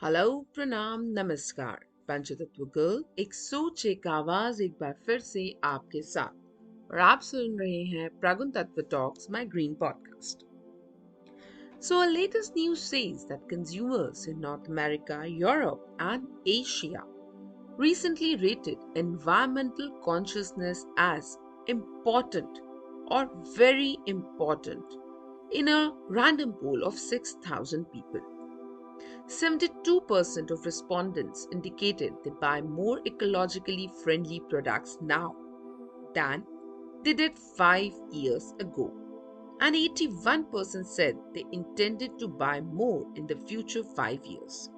Hello प्रणाम नमस्कार पंचतत्व गर्ल एक सोच एक आवाज एक बार फिर से आपके साथ और आप सुन रहे हैं प्रगुण तत्व talks my green podcast. So, our latest news says that consumers in North America, Europe, and Asia recently rated environmental consciousness as important or very important in a random poll of 6,000 people. 72% of respondents indicated they buy more ecologically friendly products now than they did 5 years ago. And 81% said they intended to buy more in the future 5 years.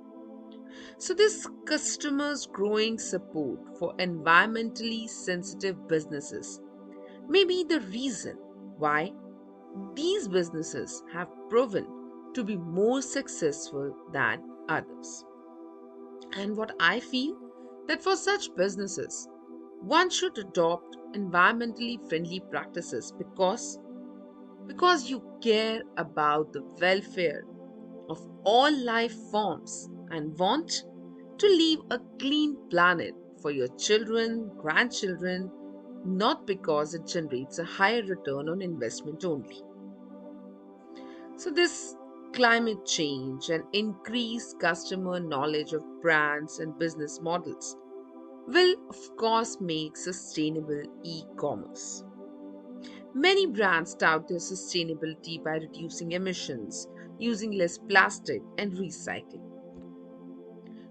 So, this customers' growing support for environmentally sensitive businesses may be the reason why these businesses have proven to be more successful than others. And what I feel that for such businesses, one should adopt environmentally friendly practices because you care about the welfare of all life forms and want to leave a clean planet for your children, grandchildren, not because it generates a higher return on investment only. So, this climate change and increased customer knowledge of brands and business models will, of course, make sustainable e commerce. Many brands tout their sustainability by reducing emissions, using less plastic, and recycling.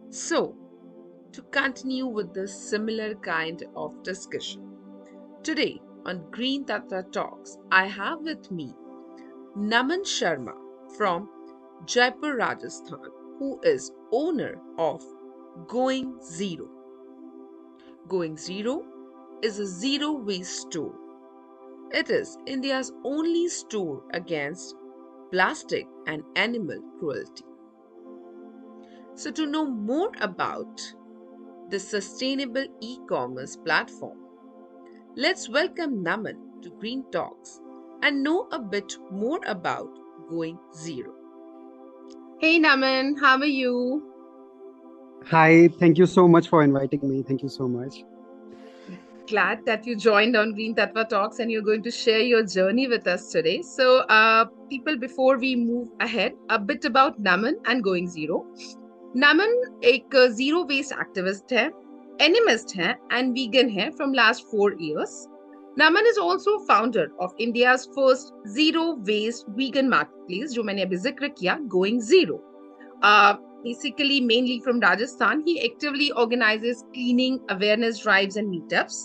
So, to continue with this similar kind of discussion, today on Green Tata Talks, I have with me Naman Sharma from Jaipur, Rajasthan, who is owner of Going Zero. Going Zero is a zero waste store. It is India's only store against plastic and animal cruelty. So, to know more about the sustainable e commerce platform, let's welcome Naman to Green Talks and know a bit more about Going Zero. Hey Naman, how are you? Hi, thank you so much for inviting me. Thank you so much. Glad that you joined on Green Tattva Talks and you're going to share your journey with us today. So, people, before we move ahead, a bit about Naman and Going Zero. Naman एक zero waste activist है, animist है and vegan है from last 4 years. Naman is also founder of India's first zero waste vegan marketplace जो मैंने अभी जिक्र किया, going zero. Basically mainly from Rajasthan, he actively organizes cleaning awareness drives and meetups.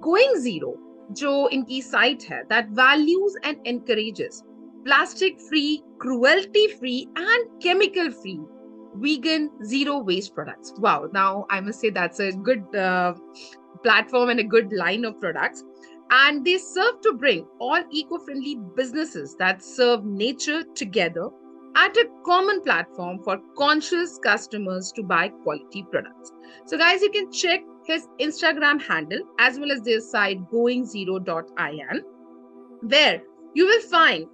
Going Zero जो इनकी site है that values and encourages plastic free, cruelty free and chemical free vegan zero waste products. Wow, now I must say that's a good platform and a good line of products. And they serve to bring all eco-friendly businesses that serve nature together at a common platform for conscious customers to buy quality products. So guys, you can check his Instagram handle as well as their site goingzero.in, where you will find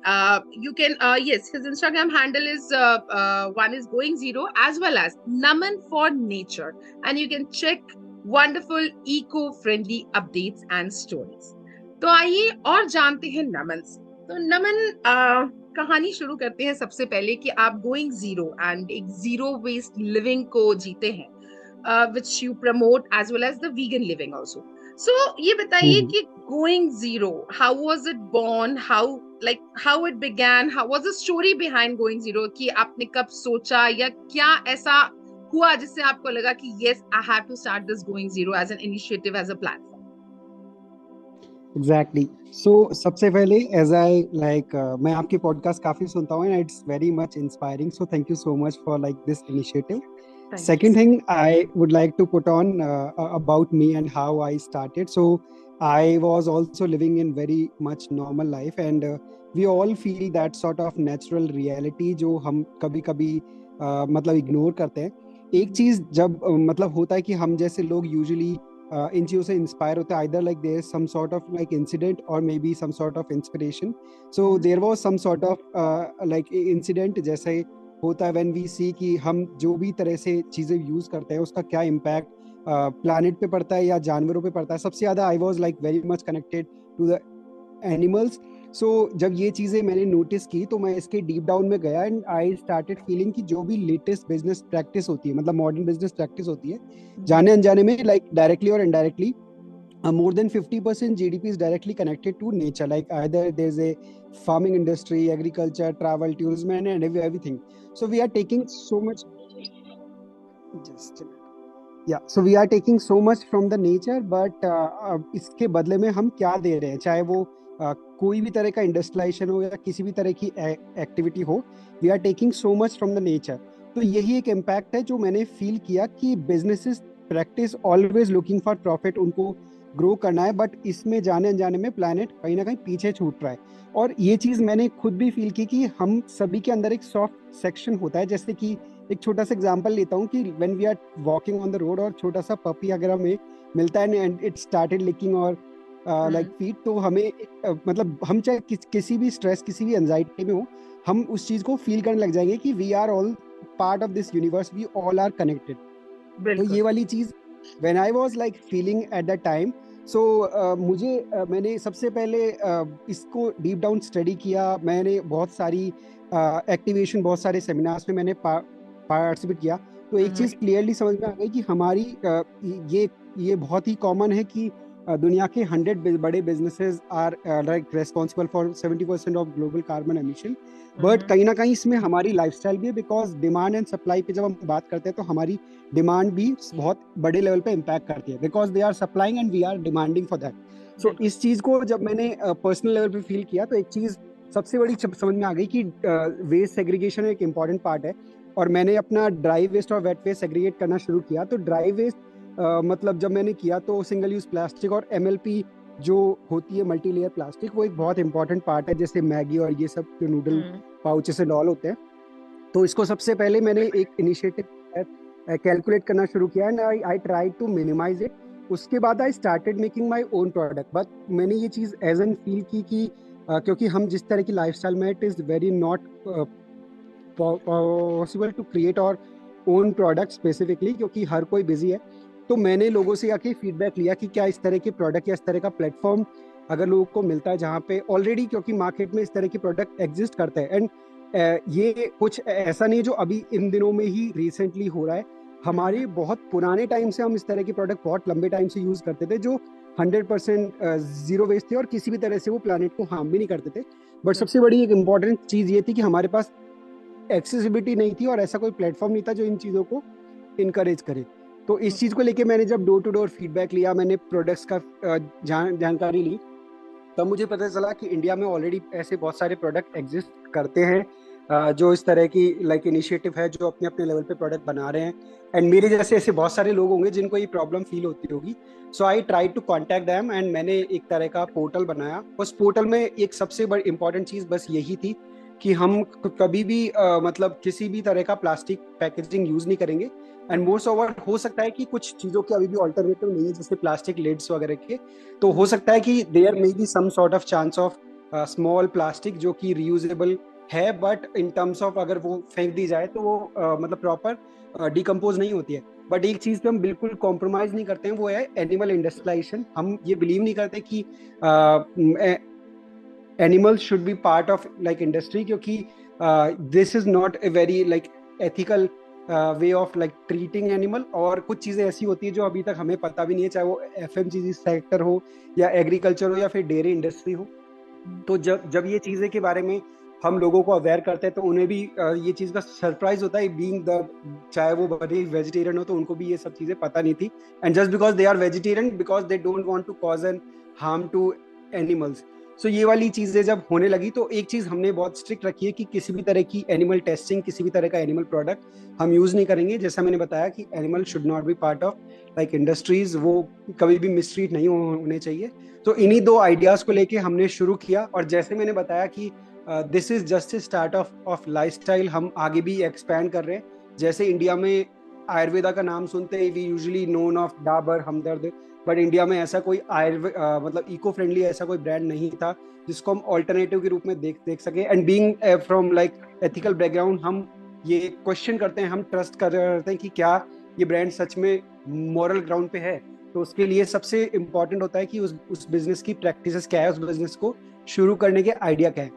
you can yes, his Instagram handle is one is Going Zero as well as Naman for Nature, and you can check wonderful eco-friendly updates and stories. तो आइए और जानते हैं नमन से. तो नमन, कहानी शुरू करते हैं सबसे पहले कि आप गोइंग जीरो एंड एक जीरो वेस्ट लिविंग को जीते हैं, which you promote as well as the vegan living also. So ये बताइए Mhm. कि Going Zero, how was it born? How it began? How was the story behind Going Zero? कि आपने कब सोचा या क्या ऐसा हुआ जिससे आपको लगा कि yes, I have to start this Going Zero as an initiative, as a platform. Exactly. So सबसे पहले as I मैं आपके podcast काफी सुनता हूँ and it's very much inspiring. So thank you so much for this initiative. Thank Second you. thing I would like to put on about me and how I started. So I was also living in very much normal life and we all feel that sort of natural reality जो हम कभी कभी मतलब ignore करते हैं. एक चीज जब मतलब होता है कि हम जैसे लोग यूजुअली इन चीज़ों से इंस्पायर होते हैं either there is some sort of incident और may be some sort of inspiration. So there was some sort of incident जैसे होता है व्हेन वी सी कि हम जो भी तरह से चीज़ें यूज़ करते हैं उसका क्या इम्पैक्ट प्लानिट पे पड़ता है या जानवरों पे पड़ता है। सबसे ज़्यादा I was like very much connected to the animals. So जब ये चीज़ें मैंने नोटिस की तो मैं इसके डीप डाउन में गया एंड आई स्टार्टेड फीलिंग कि जो भी लेटेस्ट बिजनेस प्रैक्टिस होती है, मतलब मॉडर्न बिजनेस प्रैक्टिस होती है, जाने अनजाने में लाइक डायरेक्टली और indirectly more than 50% GDP is directly connected to nature. Like either there's a farming industry, agriculture, travel, tourism, and everything. So we are taking so much. Just a minute. Yeah, so we are taking so much from the nature, but इसके बदले में हम क्या दे रहे हैं, चाहे वो कोई भी तरह का इंडस्ट्रियलाइजेशन हो या किसी भी तरह की एक्टिविटी हो, we are taking so much from the nature. तो यही एक इम्पैक्ट है जो मैंने फील किया कि businesses practice always looking for profit, उनको ग्रो करना है, बट इसमें जाने अनजाने में प्लैनेट कहीं ना कहीं पीछे छूट रहा है। और ये चीज़ मैंने खुद भी फील की कि हम सभी के अंदर एक सॉफ्ट सेक्शन होता है। जैसे कि एक छोटा सा एग्जांपल लेता हूँ कि when we are walking on the road और छोटा सा पपी अगर हमें मिलता है एंड इट स्टार्टेड लिकिंग और लाइक फीट, तो हमें मतलब हम चाहे किसी भी स्ट्रेस, किसी भी एंजाइटी में हो, हम उस चीज को फील करने लग जाएंगे कि we are all part of this universe, we all are connected. तो ये वाली चीज when I was like feeling at that time, so मैंने सबसे पहले इसको डीप डाउन स्टडी किया। मैंने बहुत सारी एक्टिवेशन, बहुत सारे सेमिनार्स में मैंने पार्टिसिपेट किया। तो एक चीज़ क्लियरली समझ में आ गई कि हमारी ये बहुत ही कॉमन है कि दुनिया के 100 बड़े businesses are like responsible for 70% of global carbon emission. But कहीं ना कहीं इसमें हमारी लाइफस्टाइल भी है, बिकॉज डिमांड एंड सप्लाई पे जब हम बात करते हैं तो हमारी डिमांड भी बहुत बड़े लेवल पे इम्पैक्ट करती है, because they are supplying and we are demanding for that. So इस चीज़ को जब मैंने पर्सनल लेवल पे फील किया तो एक चीज़ सबसे बड़ी समझ में आ गई कि वेस्ट सेग्रीगेशन एक इम्पॉर्टेंट पार्ट है। और मैंने अपना ड्राई वेस्ट और वेट वेस्ट सेग्रीगेट करना शुरू किया। तो ड्राई वेस्ट मतलब जब मैंने किया तो सिंगल यूज प्लास्टिक और MLP जो होती है, मल्टी लेयर प्लास्टिक, वो एक बहुत इंपॉर्टेंट पार्ट है। जैसे मैगी और ये सब जो नूडल पाउचेस एंड ऑल होते हैं, तो इसको सबसे पहले मैंने एक इनिशिएटिव कैलकुलेट करना शुरू किया and I try to minimize it. उसके बाद I started making my own product. But मैंने ये चीज़ एज एन फील की कि क्योंकि हम जिस तरह की लाइफस्टाइल में, it is very not possible to create our own product specifically, क्योंकि हर कोई बिजी है। तो मैंने लोगों से आके फीडबैक लिया कि क्या इस तरह के प्रोडक्ट या इस तरह का प्लेटफॉर्म अगर लोगों को मिलता है जहाँ पे ऑलरेडी, क्योंकि मार्केट में इस तरह के प्रोडक्ट एग्जिस्ट करते हैं एंड ये कुछ ऐसा नहीं है जो अभी इन दिनों में ही रिसेंटली हो रहा है। हमारे बहुत पुराने टाइम से हम इस तरह के प्रोडक्ट बहुत लंबे टाइम से यूज करते थे, जो 100% जीरो वेस्ट थे और किसी भी तरह से वो प्लानिट को हार्म भी नहीं करते थे। बट सबसे बड़ी एक इम्पॉर्टेंट चीज ये थी कि हमारे पास एक्सेसिबिलिटी नहीं थी और ऐसा कोई प्लेटफॉर्म नहीं था जो इन चीज़ों को इनकरेज करे। तो इस चीज़ को लेके मैंने जब डोर टू डोर फीडबैक लिया, मैंने प्रोडक्ट्स का जानकारी ली, तब मुझे पता चला कि इंडिया में ऑलरेडी ऐसे बहुत सारे प्रोडक्ट एग्जिस्ट करते हैं जो इस तरह की लाइक इनिशिएटिव है, जो अपने अपने लेवल पे प्रोडक्ट बना रहे हैं। एंड मेरे जैसे ऐसे बहुत सारे लोग होंगे जिनको ये प्रॉब्लम फील होती होगी। So I try to contact them and मैंने एक तरह का पोर्टल बनाया। उस पोर्टल में एक सबसे बड़ी इंपॉर्टेंट चीज़ बस यही थी कि हम कभी भी मतलब किसी भी तरह का प्लास्टिक पैकेजिंग यूज नहीं करेंगे। एंड मोस्ट ओवर हो सकता है कि कुछ चीज़ों के अभी भी ऑल्टरनेटिव नहीं है, जैसे प्लास्टिक लिड्स वगैरह के। तो हो सकता है कि there may B some sort of chance of small plastic जो कि रीयूजेबल है, बट इन टर्म्स ऑफ अगर वो फेंक दी जाए तो वो मतलब प्रॉपर डिकम्पोज नहीं होती है। बट एक चीज़ पे हम बिल्कुल कॉम्प्रोमाइज नहीं करते हैं, वो है एनिमल इंडस्ट्रियलाइजेशन। हम ये बिलीव नहीं करते कि animals should be part of like industry, क्योंकि this is not a very like ethical way of like treating animal। और कुछ चीज़ें ऐसी होती है जो अभी तक हमें पता भी नहीं है, चाहे वो FMCG सेक्टर हो या एग्रीकल्चर हो या फिर डेयरी इंडस्ट्री हो। तो जब ये चीज़ें के बारे में हम लोगों को अवेयर करते हैं तो उन्हें भी ये चीज़ का सरप्राइज होता है, बीइंग द चाहे वो बड़े वेजिटेरियन हो तो उनको भी ये सब चीज़ें पता नहीं थी। And just because they are vegetarian, because they don't want to cause an harm to animals. So ये वाली चीज़ें जब होने लगी तो एक चीज़ हमने बहुत स्ट्रिक्ट रखी है कि किसी भी तरह की एनिमल टेस्टिंग, किसी भी तरह का एनिमल प्रोडक्ट हम यूज़ नहीं करेंगे। जैसा मैंने बताया कि animal should not B part of like industries, वो कभी भी मिसट्रीट नहीं होने चाहिए। तो इन्हीं दो आइडियाज़ को लेके हमने शुरू किया। और जैसे मैंने बताया कि this is just a start of lifestyle, हम आगे भी एक्सपैंड कर रहे हैं। जैसे इंडिया में आयुर्वेदा का नाम सुनते ही we usually known of Dabur, Hamdard, but India में ऐसा कोई मतलब इको फ्रेंडली ऐसा कोई ब्रांड नहीं था जिसको हम ऑल्टरनेटिव के रूप में देख सके। And being from like ethical background, हम ये क्वेश्चन करते हैं, हम ट्रस्ट कर रहे रहते हैं कि क्या ये ब्रांड सच में मॉरल ग्राउंड पे है। तो उसके लिए सबसे इम्पोर्टेंट होता है कि उस बिजनेस की प्रैक्टिसेस क्या है, उस बिजनेस को शुरू करने के आइडिया क्या है।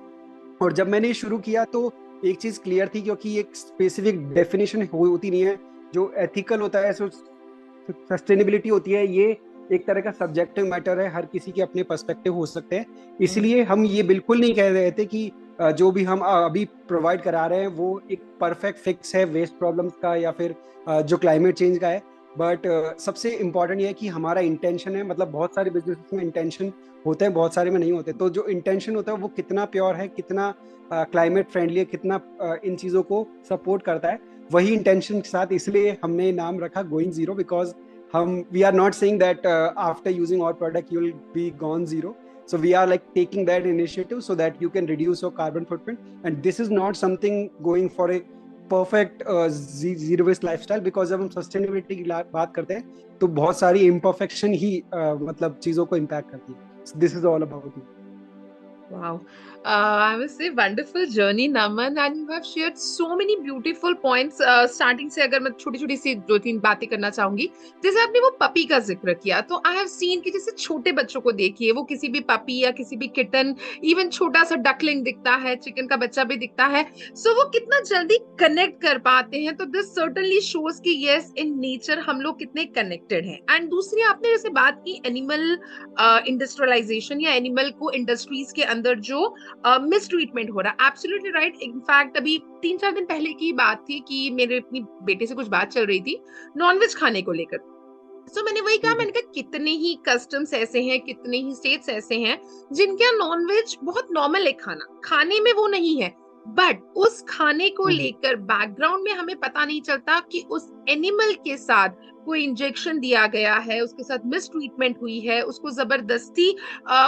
और जब मैंने ये शुरू किया तो एक चीज क्लियर थी, क्योंकि एक स्पेसिफिक डेफिनेशन होती नहीं है। जो एथिकल होता है, सस्टेनेबिलिटी होती है, ये एक तरह का सब्जेक्टिव मैटर है, हर किसी के अपने पर्सपेक्टिव हो सकते हैं। इसलिए हम ये बिल्कुल नहीं कह रहे थे कि जो भी हम अभी प्रोवाइड करा रहे हैं वो एक परफेक्ट फिक्स है वेस्ट प्रॉब्लम्स का या फिर जो क्लाइमेट चेंज का है। बट सबसे इम्पोर्टेंट ये है कि हमारा इंटेंशन है, मतलब बहुत सारे बिजनेस में इंटेंशन होते हैं, बहुत सारे में नहीं होते। तो जो इंटेंशन होता है वो कितना प्योर है, कितना क्लाइमेट फ्रेंडली है, कितना इन चीज़ों को सपोर्ट करता है, वही इंटेंशन के साथ इसलिए हमने नाम रखा गोइंग जीरो। बिकॉज हम we are not saying that after using our product you will be gone zero. So we are like taking that initiative so that you can reduce your carbon footprint. And this is not something going for a perfect zero waste lifestyle, because जब हम sustainability की बात करते हैं तो बहुत सारी imperfection ही मतलब चीजों को impact करती है. So this is all about it. Wow. I must say wonderful journey, Naman, and you have shared so many beautiful points. Starting से अगर मैं छोटी छोटी सी दो तीन बातें करना चाहूंगी, जैसे आपने वो पपी का जिक्र किया, तो आई हैव सीन कि जैसे छोटे बच्चों को देखिए, वो किसी भी पपी या किसी भी किटन, इवन छोटा सा डकलिंग दिखता है, चिकन का बच्चा भी दिखता है, सो वो कितना जल्दी कनेक्ट कर पाते हैं। तो दिस सर्टनली शोज कि यस, इन नेचर हम लोग कितने कनेक्टेड हैं। एंड दूसरी आपने जैसे बात की एनिमल इंडस्ट्रियलाइजेशन या एनिमल को इंडस्ट्रीज के अंदर जो मिस ट्रीटमेंट हो रहा है, एब्सोल्युटली राइट। इनफैक्ट अभी 3-4 दिन पहले की बात थी कि मेरे अपनी बेटे से कुछ बात चल रही थी नॉनवेज खाने को लेकर। तो मैंने वही कहा, मैंने कहा कितने ही कस्टम्स ऐसे हैं, कितने ही स्टेट्स ऐसे हैं जिनके यहाँ नॉनवेज बहुत नॉर्मल है, खाना खाने में वो नहीं है, बट उस खाने को लेकर बैकग्राउंड में हमें पता नहीं चलता कि उस एनिमल के साथ कोई इंजेक्शन दिया गया है, उसके साथ मिस ट्रीटमेंट हुई है, उसको जबरदस्ती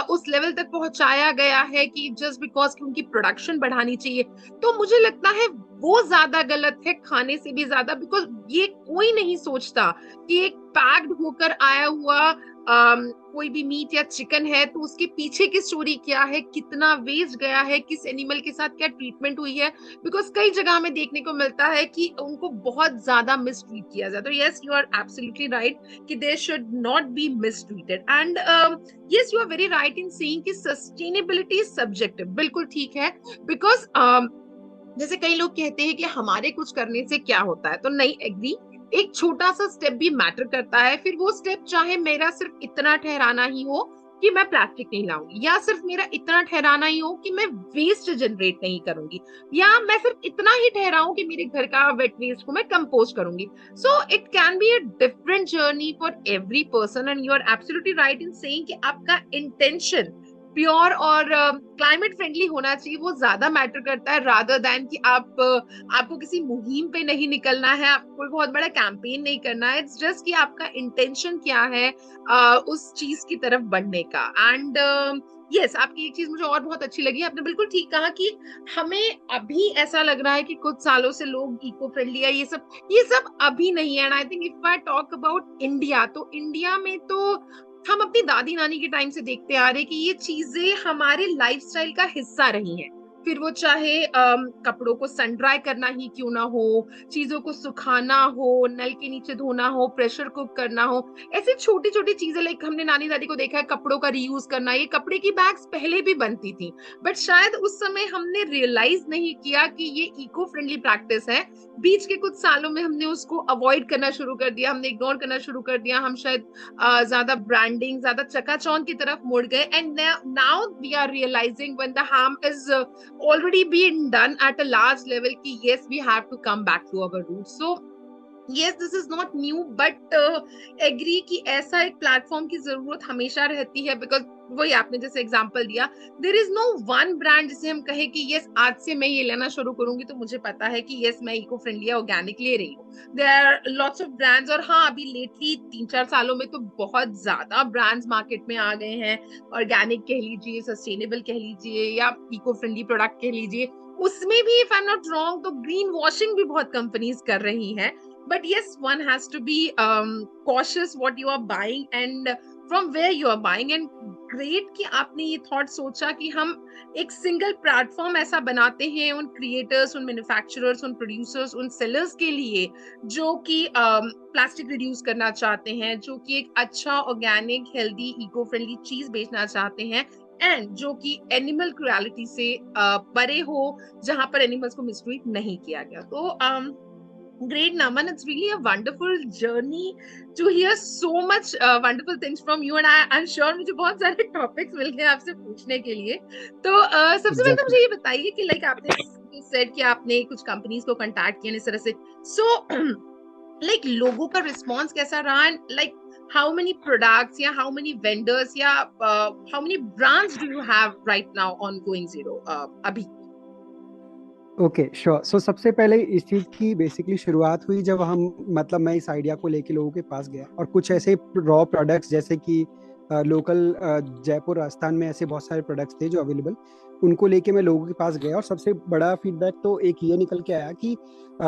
उस लेवल तक पहुंचाया गया है कि जस्ट बिकॉज कि उनकी प्रोडक्शन बढ़ानी चाहिए। तो मुझे लगता है वो ज्यादा गलत है खाने से भी ज्यादा, बिकॉज ये कोई नहीं सोचता कि एक पैक्ड होकर आया हुआ कोई भी मीट या चिकन है तो उसके पीछे की स्टोरी क्या है, कितना वेस्ट गया है, किस एनिमल के साथ क्या ट्रीटमेंट हुई है। बिकॉज कई जगह हमें देखने को मिलता है कि उनको बहुत ज्यादा मिसट्रीट किया जाता है। Yes, you are absolutely right कि they should not be mistreated. And yes, you are very right in saying कि सस्टेनेबिलिटी इज सब्जेक्टिव, बिल्कुल ठीक है। बिकॉज जैसे कई लोग कहते हैं कि हमारे कुछ करने से क्या होता है, तो नहीं एग्री, एक छोटा सा स्टेप भी मैटर करता है। फिर वो स्टेप चाहे मेरा सिर्फ इतना ठहराना ही हो कि मैं प्लास्टिक नहीं लाऊंगी, या सिर्फ मेरा इतना ठहराना ही हो कि मैं वेस्ट जनरेट नहीं करूंगी, या मैं सिर्फ इतना ही ठहराऊं कि मेरे घर का वेट वेस्ट को मैं कंपोस्ट करूंगी। So it can be a different journey for every person. And you are absolutely right in saying कि आपका इंटेंशन प्योर और क्लाइमेट फ्रेंडली होना चाहिए, वो ज्यादा मैटर करता है रादर देन कि आपको किसी मुहिम पे नहीं निकलना है, आपको कोई बहुत बड़ा कैंपेन नहीं करना है। इट्स जस्ट कि आपका इंटेंशन क्या है उस चीज की तरफ बढ़ने का। एंड यस, आपकी एक चीज मुझे और बहुत अच्छी लगी, आपने बिल्कुल ठीक कहा कि हमें अभी ऐसा लग रहा है कि कुछ सालों से लोग इको फ्रेंडली है, ये सब अभी नहीं है। And I think if I talk about India, तो इंडिया में तो हम अपनी दादी नानी के टाइम से देखते आ रहे कि ये चीजें हमारे लाइफस्टाइल का हिस्सा रही हैं। फिर वो चाहे कपड़ों को सन ड्राई करना ही क्यों ना हो, चीजों को सुखाना हो, नल के नीचे धोना हो, प्रेशर कुक करना हो, ऐसी छोटी छोटी चीजें। लाइक हमने नानी दादी को देखा है कपड़ों का रीयूज करना, ये कपड़े की बैग्स पहले भी बनती थी, बट शायद उस समय हमने रियलाइज नहीं किया कि ये इको फ्रेंडली प्रैक्टिस है। बीच के कुछ सालों में हमने उसको अवॉइड करना शुरू कर दिया, हमने इग्नोर करना शुरू कर दिया, हम शायद ज्यादा ब्रांडिंग, ज्यादा चकाचौंध की तरफ मुड़ गए। And now we are realizing when the harm is already been done at a large level कि yes, we have to come back to our roots. So yes, this is not new, but agree कि ऐसा एक platform की जरूरत हमेशा रहती है। Because वही आपने जैसे एग्जांपल दिया, there is no one brand जिसे हम कहे कि यस आज से मैं ये लेना शुरू करूंगी तो मुझे पता है कि यस मैं इको फ्रेंडली या ऑर्गेनिक ले रही हूँ। There are lots of brands. और हाँ, अभी लेटली 3-4 सालों में तो बहुत ज्यादा ब्रांड्स मार्केट में आ गए हैं, ऑर्गेनिक कह लीजिए, सस्टेनेबल कह लीजिए, या इको फ्रेंडली प्रोडक्ट कह लीजिए। उसमें भी if I am not wrong तो ग्रीन वॉशिंग भी बहुत कंपनीज कर रही हैं। But yes, one has to be cautious what you are buying and from where you are buying, and great कि आपने ये थॉट सोचा कि हम एक सिंगल प्लेटफॉर्म ऐसा बनाते हैं उन क्रिएटर्स, उन मैन्युफैक्चरर्स, उन प्रोड्यूसर्स, उन सेलर्स के लिए जो कि प्लास्टिक रिड्यूस करना चाहते हैं, जो कि एक अच्छा ऑर्गेनिक हेल्दी इको फ्रेंडली चीज बेचना चाहते हैं, एंड जो कि एनिमल क्रुएलिटी से परे हो, जहां पर एनिमल्स को मिसट्रीट नहीं किया गया। तो great, Naman. It's really a wonderful journey to hear so much wonderful things from you. And I'm sure मुझे बहुत सारे topics मिल गए आपसे पूछने के लिए। तो सबसे पहले तो एग्जैक्टली। मुझे ये बताइए कि like आपने said कि आपने कुछ companies को contact किया इस तरह से। So like लोगों का response कैसा रहा? And like how many products या how many vendors या how many brands do you have right now on Going Zero अभी? Okay sure. सो सबसे पहले इस चीज की बेसिकली शुरुआत हुई जब हम मतलब मैं इस आइडिया को लेके लोगों के पास गया और कुछ ऐसे रॉ प्रोडक्ट्स जैसे कि लोकल जयपुर राजस्थान में ऐसे बहुत सारे प्रोडक्ट्स थे जो अवेलेबल, उनको लेके मैं लोगों के पास गया और सबसे बड़ा फीडबैक तो एक ये निकल के आया कि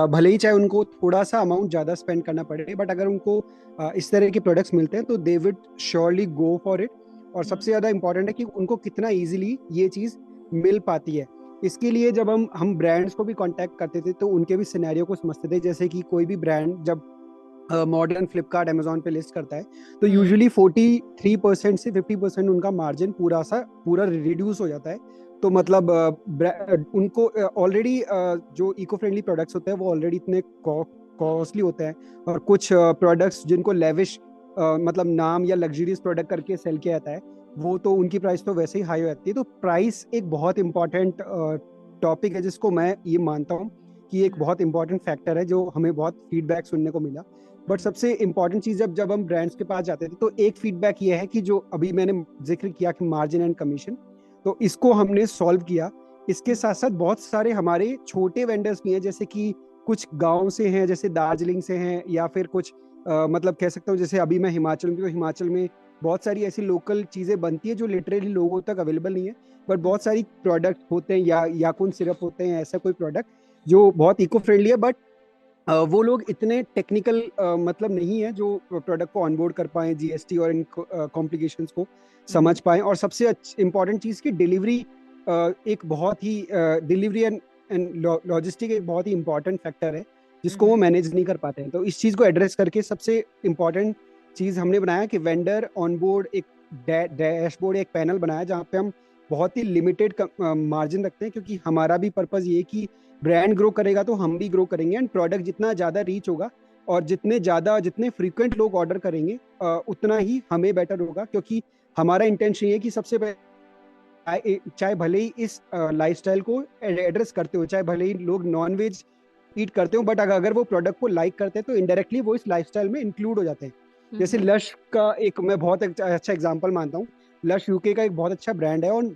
भले ही चाहे उनको थोड़ा सा अमाउंट ज़्यादा स्पेंड करना पड़े, बट अगर उनको इस तरह के प्रोडक्ट्स मिलते हैं तो दे विड श्योरली गो फॉर इट। और सबसे ज़्यादा इंपॉर्टेंट है कि उनको कितना ईजिली ये चीज़ मिल पाती है। इसके लिए जब हम ब्रांड्स को भी कांटेक्ट करते थे तो उनके भी सिनेरियो को समझते थे। जैसे कि कोई भी ब्रांड जब मॉडर्न फ्लिपकार्ट अमेजोन पे लिस्ट करता है तो यूजुअली 43% से 50% उनका मार्जिन पूरा रिड्यूस हो जाता है। तो मतलब उनको ऑलरेडी जो इको फ्रेंडली प्रोडक्ट्स होते हैं वो ऑलरेडी इतने कॉस्टली होते हैं, और कुछ प्रोडक्ट्स जिनको लेविश मतलब नाम या लग्जरियस प्रोडक्ट करके सेल किया जाता है वो तो उनकी प्राइस तो वैसे ही हाई हो जाती है। तो प्राइस एक बहुत इंपॉर्टेंट टॉपिक है जिसको मैं ये मानता हूँ कि एक बहुत इंपॉर्टेंट फैक्टर है जो हमें बहुत फीडबैक सुनने को मिला। बट सबसे इंपॉर्टेंट चीज जब हम ब्रांड्स के पास जाते थे तो एक फीडबैक ये है कि जो अभी मैंने जिक्र किया कि मार्जिन एंड कमीशन, तो इसको हमने सॉल्व किया। इसके साथ साथ बहुत सारे हमारे छोटे वेंडर्स भी हैं, जैसे कि कुछ गांव से हैं, जैसे दार्जिलिंग से हैं, या फिर कुछ मतलब कह सकता हूँ जैसे अभी मैं हिमाचल में, तो हिमाचल में बहुत सारी ऐसी लोकल चीजें बनती है जो लिटरली लोगों तक अवेलेबल नहीं है, बट बहुत सारी प्रोडक्ट होते हैं या याकुन सिरप होते हैं, ऐसा कोई प्रोडक्ट जो बहुत इको फ्रेंडली है, बट वो लोग इतने टेक्निकल मतलब नहीं है जो प्रोडक्ट को ऑनबोर्ड कर पाए, जीएसटी और इन कॉम्प्लिकेशंस को समझ पाए। और सबसे इंपॉर्टेंट चीज की डिलीवरी, एक बहुत ही डिलीवरी एंड लॉजिस्टिक एक बहुत ही इंपॉर्टेंट फैक्टर है जिसको वो मैनेज नहीं कर पाते हैं। तो इस चीज को एड्रेस करके सबसे इंपॉर्टेंट चीज हमने बनाया कि वेंडर ऑनबोर्ड एक डैशबोर्ड, एक पैनल बनाया जहाँ पे हम बहुत ही लिमिटेड मार्जिन रखते हैं, क्योंकि हमारा भी पर्पज ये कि ब्रांड ग्रो करेगा तो हम भी ग्रो करेंगे, एंड प्रोडक्ट जितना ज़्यादा रीच होगा और जितने फ्रीक्वेंट लोग ऑर्डर करेंगे उतना ही हमें बेटर होगा। क्योंकि हमारा इंटेंशन ये है कि सबसे पहले चाहे भले ही इस लाइफस्टाइल को एड्रेस करते हो, चाहे भले ही लोग नॉन वेज ईट करते हो, बट अगर वो प्रोडक्ट को लाइक करते हैं तो इनडायरेक्टली वो इस लाइफस्टाइल में इंक्लूड हो जाते हैं। जैसे लश का एक मैं बहुत अच्छा एग्जांपल मानता हूँ। लश यूके का एक बहुत अच्छा ब्रांड है, और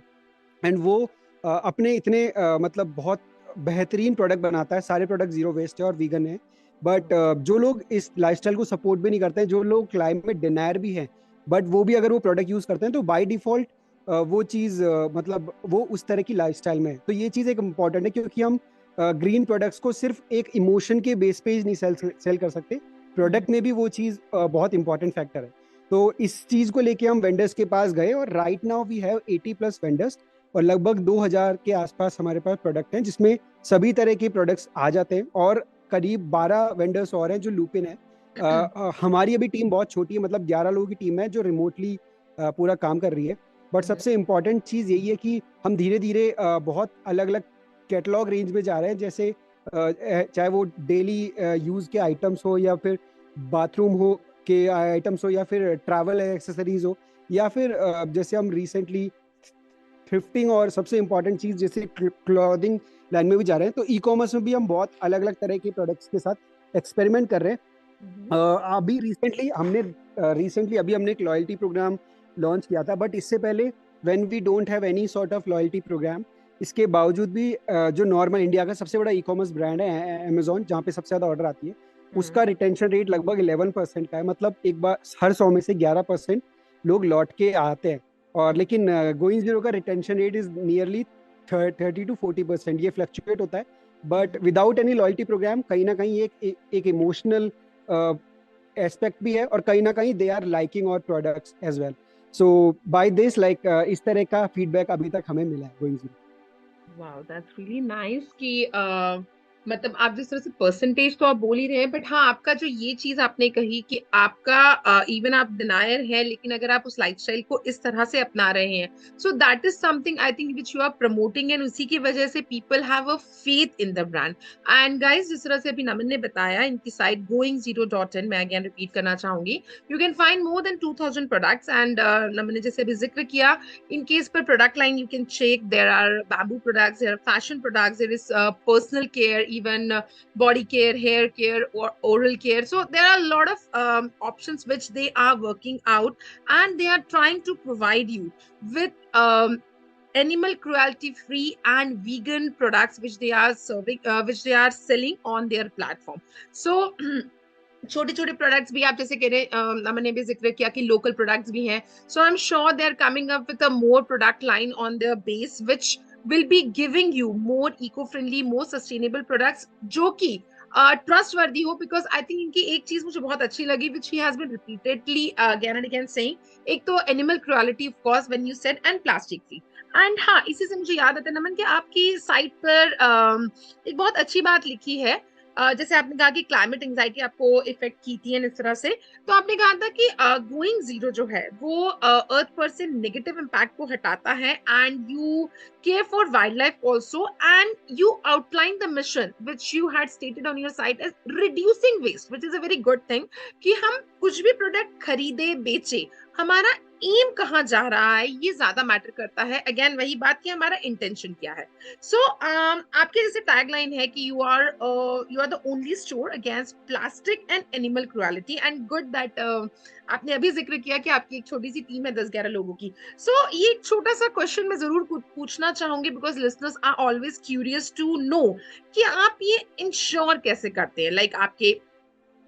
एंड वो अपने इतने मतलब बहुत बेहतरीन प्रोडक्ट बनाता है, सारे प्रोडक्ट जीरो वेस्ट है और वीगन है। बट जो लोग इस लाइफस्टाइल को सपोर्ट भी नहीं करते हैं, जो लोग क्लाइमेट डिनायर भी हैं, बट वो भी अगर वो प्रोडक्ट यूज करते हैं तो बाय डिफॉल्ट वो चीज मतलब वो उस तरह की लाइफस्टाइल में है। तो ये चीज एक इम्पॉर्टेंट है, क्योंकि हम ग्रीन प्रोडक्ट्स को सिर्फ एक इमोशन के बेस पे ही नहीं सेल कर सकते, प्रोडक्ट में भी वो चीज बहुत इंपॉर्टेंट फैक्टर है। तो इस चीज को लेके हम वेंडर्स के पास गए, और right now we have 80+ vendors, और लगभग 2000 के आसपास हमारे पास प्रोडक्ट हैं जिसमें सभी तरह के प्रोडक्ट्स आ जाते हैं। और करीब 12 वेंडर्स और हैं जो लूपिन है। हमारी अभी टीम बहुत छोटी है, मतलब 11 लोगों की टीम है जो रिमोटली पूरा काम कर रही है। बट सबसे इम्पॉर्टेंट चीज़ यही है कि हम धीरे धीरे बहुत अलग अलग कैटलॉग रेंज में जा रहे हैं। जैसे चाहे वो डेली यूज़ के आइटम्स हो, या फिर बाथरूम हो के आइटम्स हो, या फिर ट्रैवल एक्सेसरीज हो, या फिर जैसे हम रिसेंटली थ्रिफ्टिंग, और सबसे इंपॉर्टेंट चीज जैसे क्लॉथिंग लाइन में भी जा रहे हैं। तो ई कॉमर्स में भी हम बहुत अलग अलग तरह के प्रोडक्ट्स के साथ एक्सपेरिमेंट कर रहे हैं। अभी रिसेंटली अभी हमने एक लॉयल्टी प्रोग्राम लॉन्च किया था, बट इससे पहले when we don't have any sort of loyalty program, इसके बावजूद भी जो नॉर्मल इंडिया का सबसे बड़ा ई कॉमर्स ब्रांड है अमेजोन, जहाँ पे सबसे ज्यादा ऑर्डर आती है, उसका रिटेंशन रेट लगभग 11% का है। मतलब एक बार हर 100 में से 11% लोग लौट के आते हैं। और लेकिन गोइंग जीरो का retention rate is nearly 30 to 40%, ये फ्लक्चुएट होता है। But without any loyalty program कहीं ना कहीं एक इमोशनल एस्पेक्ट भी है, और कहीं ना कहीं दे आर लाइकिंग और products as well. So by this like इस तरह का फीडबैक अभी तक हमें मिला है going zero. Wow that's really nice कि मतलब आप जिस तरह से परसेंटेज तो आप बोल ही रहे हैं, बट हाँ आपका जो ये चीज आपने कही कि आपका इवन आप डिनायर है लेकिन अगर आप उस लाइफस्टाइल को इस तरह से अपना रहे हैं, so that is something I think which you are promoting, and उसी की वजह से people have a faith in the brand. And guys जिस तरह से अभी नमन ने बताया, इनकी साइट goingzero.in, मैं अगेन रिपीट करना चाहूंगी, you can find more than 2000 products. And Naman ने जैसे अभी जिक्र किया, in case per product line you can check, there are bamboo products, there are fashion products, there is personal care, even body care, hair care, or oral care. So there are a lot of options which they are working out, and they are trying to provide you with animal cruelty free and vegan products which they are serving, which they are selling on their platform. So छोटे छोटे products भी आप जैसे कह रहे अमन ने भी जिक्र किया कि लोकल प्रोडक्ट्स भी हैं, so I am sure they are coming up with a more product line on their base which will be giving you more eco friendly, more sustainable products जो कि ट्रस्ट वर्दी हो। बिकॉज आई थिंक इनकी एक चीज मुझे बहुत अच्छी लगी which he has been repeatedly again and again saying, एक तो animal cruelty of course when you said, and plastic free. And हाँ इसी से मुझे याद आता है नमन कि आपकी साइट पर एक बहुत अच्छी बात लिखी है, जैसे आपने कहा कि क्लाइमेट एंजाइटी आपको इफेक्ट की थी इस तरह से, तो आपने कहा था कि गोइंग जीरो जो है वो अर्थ पर से नेगेटिव इम्पैक्ट को हटाता है, and you care for wild life also, and you outline the mission which you had stated on your site as reducing waste, which is a very good thing कि हम कुछ भी प्रोडक्ट खरीदे बेचे, हमारा एम कहाँ जा रहा है ये ज्यादा मैटर करता है। अगेन वही बात कि हमारा इंटेंशन क्या है। सो आपके जैसे टैगलाइन है कि you are the only store against plastic and animal cruelty, and good that आपने अभी जिक्र किया कि आपकी एक छोटी सी टीम है 10-11 लोगों की। सो ये एक छोटा सा क्वेश्चन मैं जरूर पूछना चाहूंगी, because listeners are always curious to know कि आप ये इंश्योर कैसे करते हैं, लाइक आपके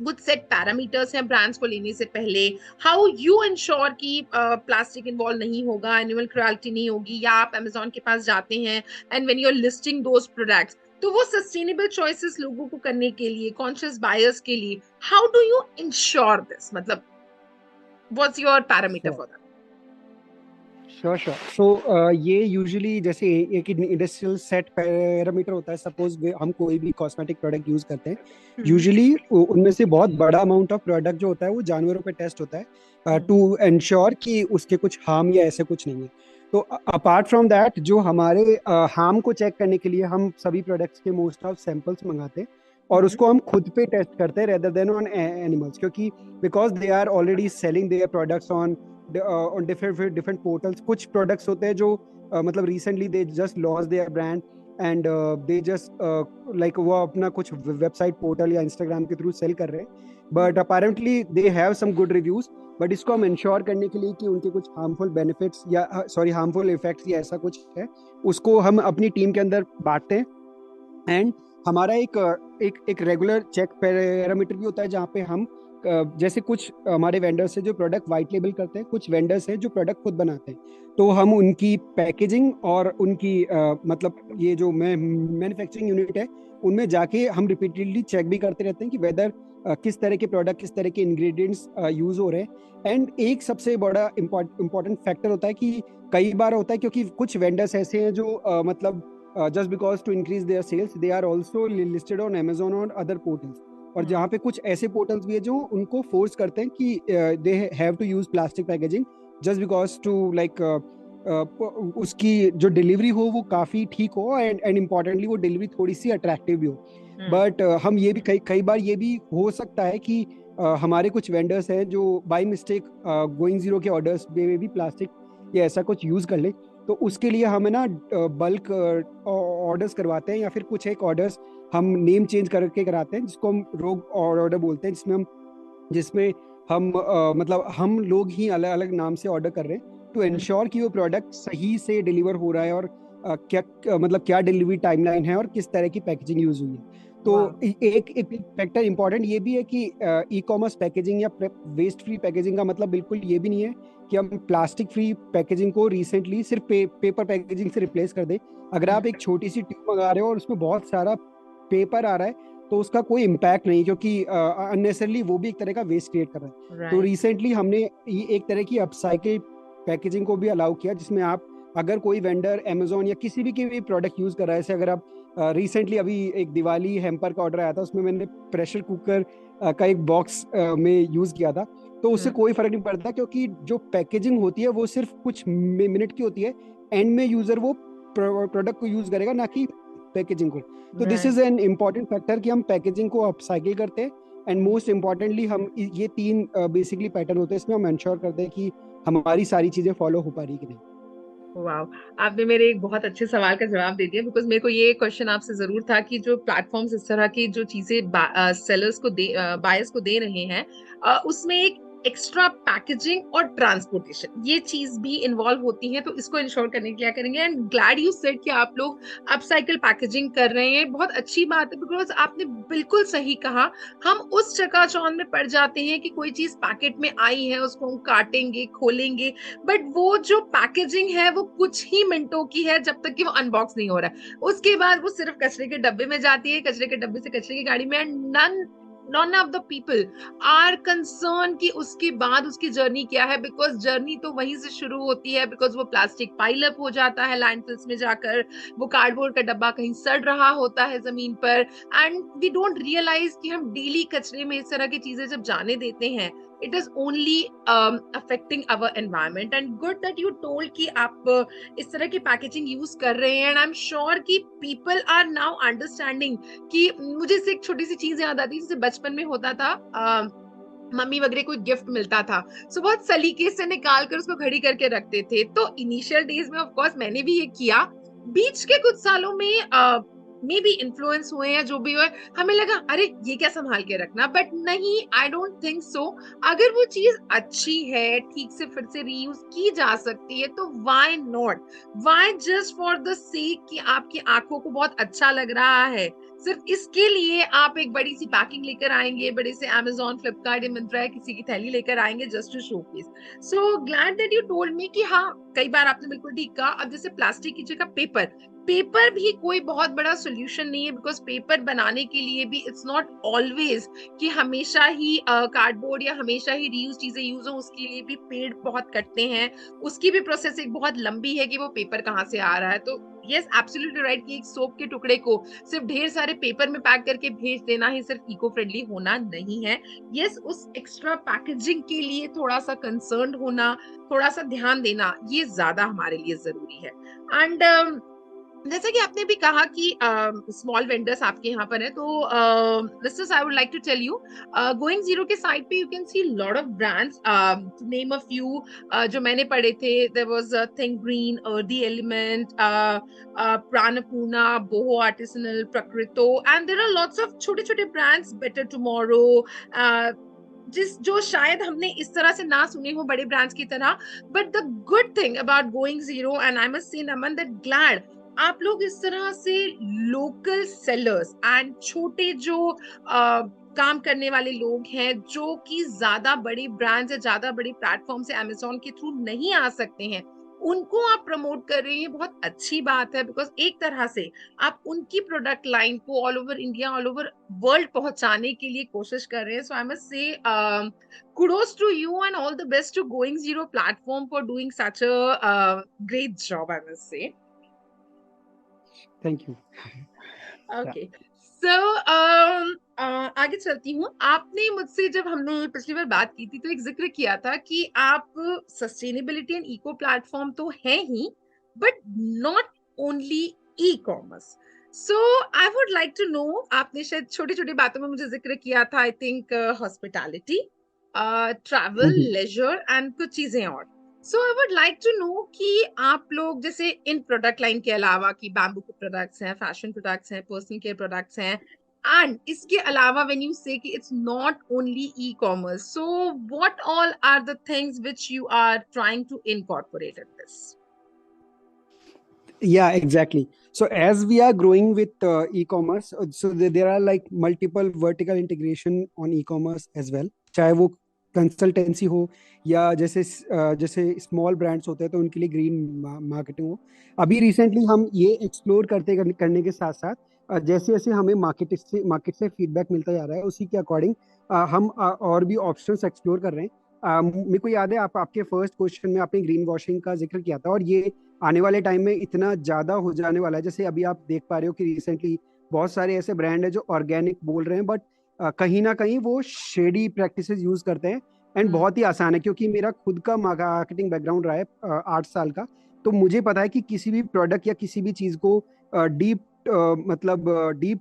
कुछ सेट पैरामीटर्स हैं ब्रांड्स को लेने से पहले, हाउ यू इंश्योर कि प्लास्टिक इन्वॉल्व नहीं होगा, एनिमल क्रुएल्टी नहीं होगी, या आप अमेजोन के पास जाते हैं and when you are listing those products तो वो सस्टेनेबल चॉइसेस लोगों को करने के लिए, कॉन्शियस बायर्स के लिए, how do you ensure this, मतलब what's your parameter for that? Sure sure. So ये यूजुअली जैसे एक इंडस्ट्रियल सेट पैरामीटर होता है। सपोज हम कोई भी कॉस्मेटिक प्रोडक्ट यूज करते हैं, यूजुअली उनमें से बहुत बड़ा अमाउंट ऑफ प्रोडक्ट जो होता है वो जानवरों पे टेस्ट होता है टू एंश्योर कि उसके कुछ हार्म या ऐसे कुछ नहीं है। तो अपार्ट फ्रॉम दैट जो हमारे हार्म को चेक करने के लिए हम सभी प्रोडक्ट्स के मोस्ट ऑफ सैंपल्स मंगाते हैं और उसको हम खुद पे टेस्ट करते हैं रेदर देन ऑन एनिमल्स, क्योंकि because they are already selling their products on different portals. कुछ प्रोडक्ट्स होते हैं जो मतलब recently they just launch their brand and they just like वो अपना कुछ वेबसाइट पोर्टल या इंस्टाग्राम के थ्रू सेल कर रहे हैं, but apparently they have some good reviews. But इसको हम इंश्योर करने के लिए कि उनके कुछ हार्मफुल बेनिफिट्स या सॉरी हार्मफुल इफेक्ट्स या ऐसा कुछ है, उसको हम अपनी टीम के अंदर बांटते हैं। एंड हमारा एक रेगुलर चेक पैरामीटर भी होता है जहाँ पे हम जैसे कुछ हमारे वेंडर्स है जो प्रोडक्ट वाइट लेबल करते हैं, कुछ वेंडर्स हैं जो प्रोडक्ट खुद बनाते हैं, तो हम उनकी पैकेजिंग और उनकी मतलब ये जो मैन्युफैक्चरिंग यूनिट है उनमें जाके हम रिपीटेडली चेक भी करते रहते हैं कि वेदर किस तरह के प्रोडक्ट, किस तरह के इंग्रेडिएंट्स यूज हो रहे हैं। एंड एक सबसे बड़ा इम्पोर्टेंट फैक्टर होता है कि कई बार होता है क्योंकि कुछ वेंडर्स ऐसे हैं जो मतलब just because to increase their sales they are also listed on Amazon और other portals, और जहाँ पे कुछ ऐसे पोर्टल्स भी है जो उनको फोर्स करते हैं कि they have to use plastic packaging just because to like उसकी जो डिलीवरी हो वो काफ़ी ठीक हो एंड इम्पॉर्टेंटली वो डिलीवरी थोड़ी सी अट्रैक्टिव भी हो। बट हम ये भी कई बार ये भी हो सकता है कि हमारे कुछ वेंडर्स हैं जो बाय मिस्टेक गोइंग जीरो के ऑर्डर्स में भी प्लास्टिक या ऐसा कुछ यूज़ कर ले, तो उसके लिए हमें ना बल्क ऑर्डर्स करवाते हैं या फिर कुछ एक ऑर्डर्स हम नेम चेंज करके कराते हैं जिसको हम रोग ऑर्डर बोलते हैं, जिसमें हम मतलब हम लोग ही अलग अलग नाम से ऑर्डर कर रहे हैं टू एंश्योर कि वो प्रोडक्ट सही से डिलीवर हो रहा है और क्या मतलब क्या डिलीवरी टाइमलाइन है और किस तरह की पैकेजिंग यूज हुई है। तो एक फैक्टर इंपॉर्टेंट ये भी है कि ई कॉमर्स पैकेजिंग या वेस्ट फ्री पैकेजिंग का मतलब बिल्कुल ये भी नहीं है कि हम प्लास्टिक फ्री पैकेजिंग को रिसेंटली सिर्फ पेपर पैकेजिंग से रिप्लेस कर दें। अगर आप एक छोटी सी ट्यूब मंगा रहे हो और उसमें बहुत सारा पेपर आ रहा है तो उसका कोई इम्पैक्ट नहीं, क्योंकि अननेसेसरली वो भी एक तरह का वेस्ट क्रिएट कर रहा है। तो रिसेंटली हमने एक तरह की अपसाइकिल पैकेजिंग को भी अलाउ किया, जिसमें आप अगर कोई वेंडर अमेजोन या किसी भी की भी प्रोडक्ट यूज कर रहा है, जैसे अगर आप रिसेंटली अभी एक दिवाली हैम्पर का ऑर्डर आया था, उसमें मैंने प्रेशर कुकर का एक बॉक्स में यूज किया था, तो उससे कोई फर्क नहीं पड़ता, क्योंकि जो पैकेजिंग होती है वो सिर्फ कुछ मिनट की होती है, एंड में यूजर वो प्रोडक्ट को यूज करेगा, ना कि पैकेजिंग को। तो this is an important factor कि हम पैकेजिंग को अपसाइकिल करते हैं, एंड मोस्ट इम्पॉर्टेंटली हम ये 3 बेसिकली पैटर्न होते हैं, इसमें हम इंश्योर करते हैं कि हमारी सारी चीजें फॉलो हो पा रही कि नहीं। वाह, आपने मेरे एक बहुत अच्छे सवाल का जवाब दे दिया, बिकॉज मेरे को ये क्वेश्चन आपसे जरूर था कि जो प्लेटफॉर्म्स इस तरह की जो चीजें सेलर्स को दे बायर्स को दे रहे हैं, उसमें एक एक्स्ट्रा पैकेजिंग और ट्रांसपोर्टेशन ये चीज भी इन्वॉल्व होती है, तो इसको इंश्योर करने के लिए क्या करेंगे। एंड ग्लैड यू सेड कि आप लोग अपसाइकिल पैकेजिंग कर रहे हैं, बहुत अच्छी बात है, बिकॉज आपने बिल्कुल सही कहा। हम उस चकाचौंध में पड़ जाते हैं कि कोई चीज पैकेट में आई है, उसको हम काटेंगे, खोलेंगे, बट वो जो पैकेजिंग है वो कुछ ही मिनटों की है, जब तक कि वो अनबॉक्स नहीं हो रहा है। उसके बाद वो सिर्फ कचरे के डब्बे में जाती है, कचरे के डब्बे से कचरे की गाड़ी में, and none of the people are concerned कि उसके बाद उसकी जर्नी क्या है, बिकॉज जर्नी तो वहीं से शुरू होती है, बिकॉज वो प्लास्टिक पाइल अप हो जाता है लैंडफिल्स में जाकर, वो कार्डबोर्ड का डब्बा कहीं सड़ रहा होता है जमीन पर, एंड वी डोंट रियलाइज कि हम डेली कचरे में इस तरह की चीजें जब जाने देते हैं, it is only affecting our environment. And good that you told कि आप इस तरह की पैकेजिंग यूज कर रहे हैं, and I'm sure कि people are now understanding कि मुझे इससे एक छोटी सी चीज याद आती है, जैसे बचपन में होता था, मम्मी वगैरह कोई गिफ्ट मिलता था, सो बहुत सलीके से निकाल कर उसको घड़ी करके रखते थे। तो इनिशियल डेज में ऑफ कोर्स मैंने भी ये किया, बीच के कुछ सालों में मे बी इन्फ्लुएंस हुए या जो भी हुए, हमें लगा अरे ये क्या संभाल के रखना, बट नहीं, आई डोंट थिंक सो। अगर वो चीज अच्छी है, ठीक से फिर से रीयूज की जा सकती है, तो why not, why just for the sake कि आपकी आंखों को बहुत अच्छा लग रहा है, सिर्फ इसके लिए आप एक बड़ी सी पैकिंग लेकर आएंगे, बड़े से Amazon, फ्लिपकार्ट या मिंत्रा किसी की थैली लेकर आएंगे just to showcase. So glad that you told me कि हाँ, कई बार आपने बिल्कुल ठीक कहा। अब जैसे प्लास्टिक की जगह पेपर, पेपर भी कोई बहुत बड़ा सोल्यूशन नहीं है, बिकॉज पेपर बनाने के लिए भी इट्स नॉट ऑलवेज कि हमेशा ही कार्डबोर्ड या हमेशा ही रीयूज चीजें यूज हो, उसके लिए भी पेड़ बहुत कटते हैं, उसकी भी प्रोसेस एक बहुत लंबी है कि वो पेपर कहाँ से आ रहा है। तो यस, एब्सोल्युटली राइट कि एक सोप के टुकड़े को सिर्फ ढेर सारे पेपर में पैक करके भेज देना ही सिर्फ इको फ्रेंडली होना नहीं है। यस, उस एक्स्ट्रा पैकेजिंग के लिए थोड़ा सा कंसर्न होना, थोड़ा सा ध्यान देना, ये ज्यादा हमारे लिए जरूरी है। एंड जैसा कि आपने भी कहा कि स्मॉल वेंडर्स आपके यहाँ पर है, तो listeners I would like to tell you, Going Zero के साइट पे you can see lot of brands, to name a few जो मैंने पढ़े थे, there was Think Green, Earthy Element, Pranapurna, Boho Artisanal, Prakrito, and there are lots of छोटे छोटे brands, better tomorrow, जो शायद हमने इस तरह से ना सुने हो बड़े ब्रांड्स की तरह। But the good thing about going zero, and I must से नमन दैट ग्लैड आप लोग इस तरह से लोकल सेलर्स एंड छोटे जो काम करने वाले लोग हैं, जो कि ज्यादा बड़े ब्रांड्स या ज्यादा बड़े प्लेटफॉर्म से अमेज़न के थ्रू नहीं आ सकते हैं, उनको आप प्रमोट कर रहे हैं, बहुत अच्छी बात है, बिकॉज एक तरह से आप उनकी प्रोडक्ट लाइन को all over India, all over world पहुंचाने के लिए कोशिश कर रहे हैं। So I must say kudos to you and all the best to Going Zero platform for doing such a great job, I must say. Thank you. Okay, so आगे चलती हूँ। आपने मुझसे, जब हमने पिछली बार बात की थी, तो एक जिक्र किया था कि आप सस्टेनेबिलिटी एंड इको प्लेटफॉर्म तो है ही, but not only e commerce. So I would like to know, आपने शायद छोटी छोटी बातों में मुझे जिक्र किया था, I think hospitality, travel, leisure and कुछ चीजें और। So I would like to know कि आप लोग जैसे इन प्रोडक्ट लाइन के अलावा कि बैम्बू के प्रोडक्ट्स हैं, फैशन प्रोडक्ट्स हैं, पर्सनल केयर प्रोडक्ट्स हैं, एंड इसके अलावा व्हेन यू से कि it's not only e commerce, so what all are the things which you are trying to incorporate in this? Yeah, exactly. So as we are growing with e-commerce, so there are like multiple vertical integration on e-commerce as well. चाहे वो consultancy हो या जैसे small brands होते हैं तो उनके लिए ग्रीन मार्केटिंग हो। अभी रिसेंटली हम ये एक्सप्लोर करने के साथ साथ जैसे जैसे हमें मार्केट से फीडबैक मिलता जा रहा है, उसी के अकॉर्डिंग हम और भी ऑप्शंस एक्सप्लोर कर रहे हैं मेरे को याद है आपके फर्स्ट क्वेश्चन में आपने ग्रीन वॉशिंग का जिक्र किया था, और ये आने वाले टाइम में इतना ज्यादा हो जाने वाला है। जैसे अभी आप देख पा रहे हो कि रिसेंटली बहुत सारे ऐसे ब्रांड है जो ऑर्गेनिक बोल रहे हैं, बट कहीं ना कहीं वो शेडी प्रैक्टिसेस यूज करते हैं। एंड बहुत ही आसान है, क्योंकि मेरा खुद का मार्केटिंग बैकग्राउंड रहा है 8 साल का। तो मुझे पता है कि किसी भी प्रोडक्ट या किसी भी चीज को डीप मतलब डीप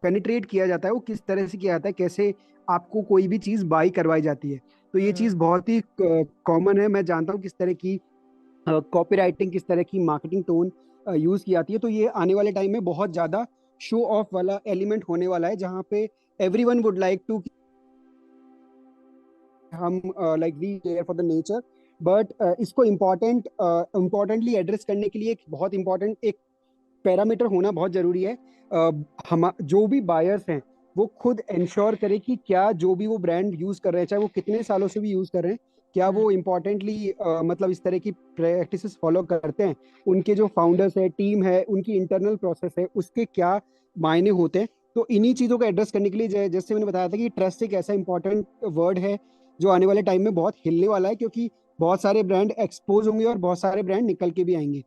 पेनिट्रेट किया जाता है, वो किस तरह से किया जाता है, कैसे आपको कोई भी चीज बाई करवाई जाती है। तो ये चीज बहुत ही कॉमन है। मैं जानता हूँ किस तरह की कॉपी राइटिंग, किस तरह की मार्केटिंग टोन यूज की जाती है। तो ये आने वाले टाइम में बहुत ज्यादा शो ऑफ वाला एलिमेंट होने वाला है, जहाँ पे एवरीवन वुड लाइक टू, हम like we care for the nature. But इसको इम्पोर्टेंटली एड्रेस करने के लिए एक बहुत इंपॉर्टेंट एक पैरामीटर होना बहुत जरूरी है। हम जो भी बायर्स हैं वो खुद इंश्योर करें कि क्या जो भी वो ब्रांड यूज कर रहे हैं, चाहे वो कितने सालों से भी यूज कर रहे हैं, क्या वो इम्पोर्टेंटली मतलब इस तरह की प्रैक्टिसेस फॉलो करते हैं, उनके जो फाउंडर्स है, टीम है, उनकी इंटरनल प्रोसेस है, उसके क्या मायने होते हैं। तो इन्हीं चीजों को एड्रेस करने के लिए जैसे मैंने बताया था कि ट्रस्ट एक ऐसा इंपॉर्टेंट वर्ड है जो आने वाले टाइम में बहुत हिलने वाला है, क्योंकि बहुत सारे ब्रांड एक्सपोज होंगे और बहुत सारे ब्रांड निकल के भी आएंगे।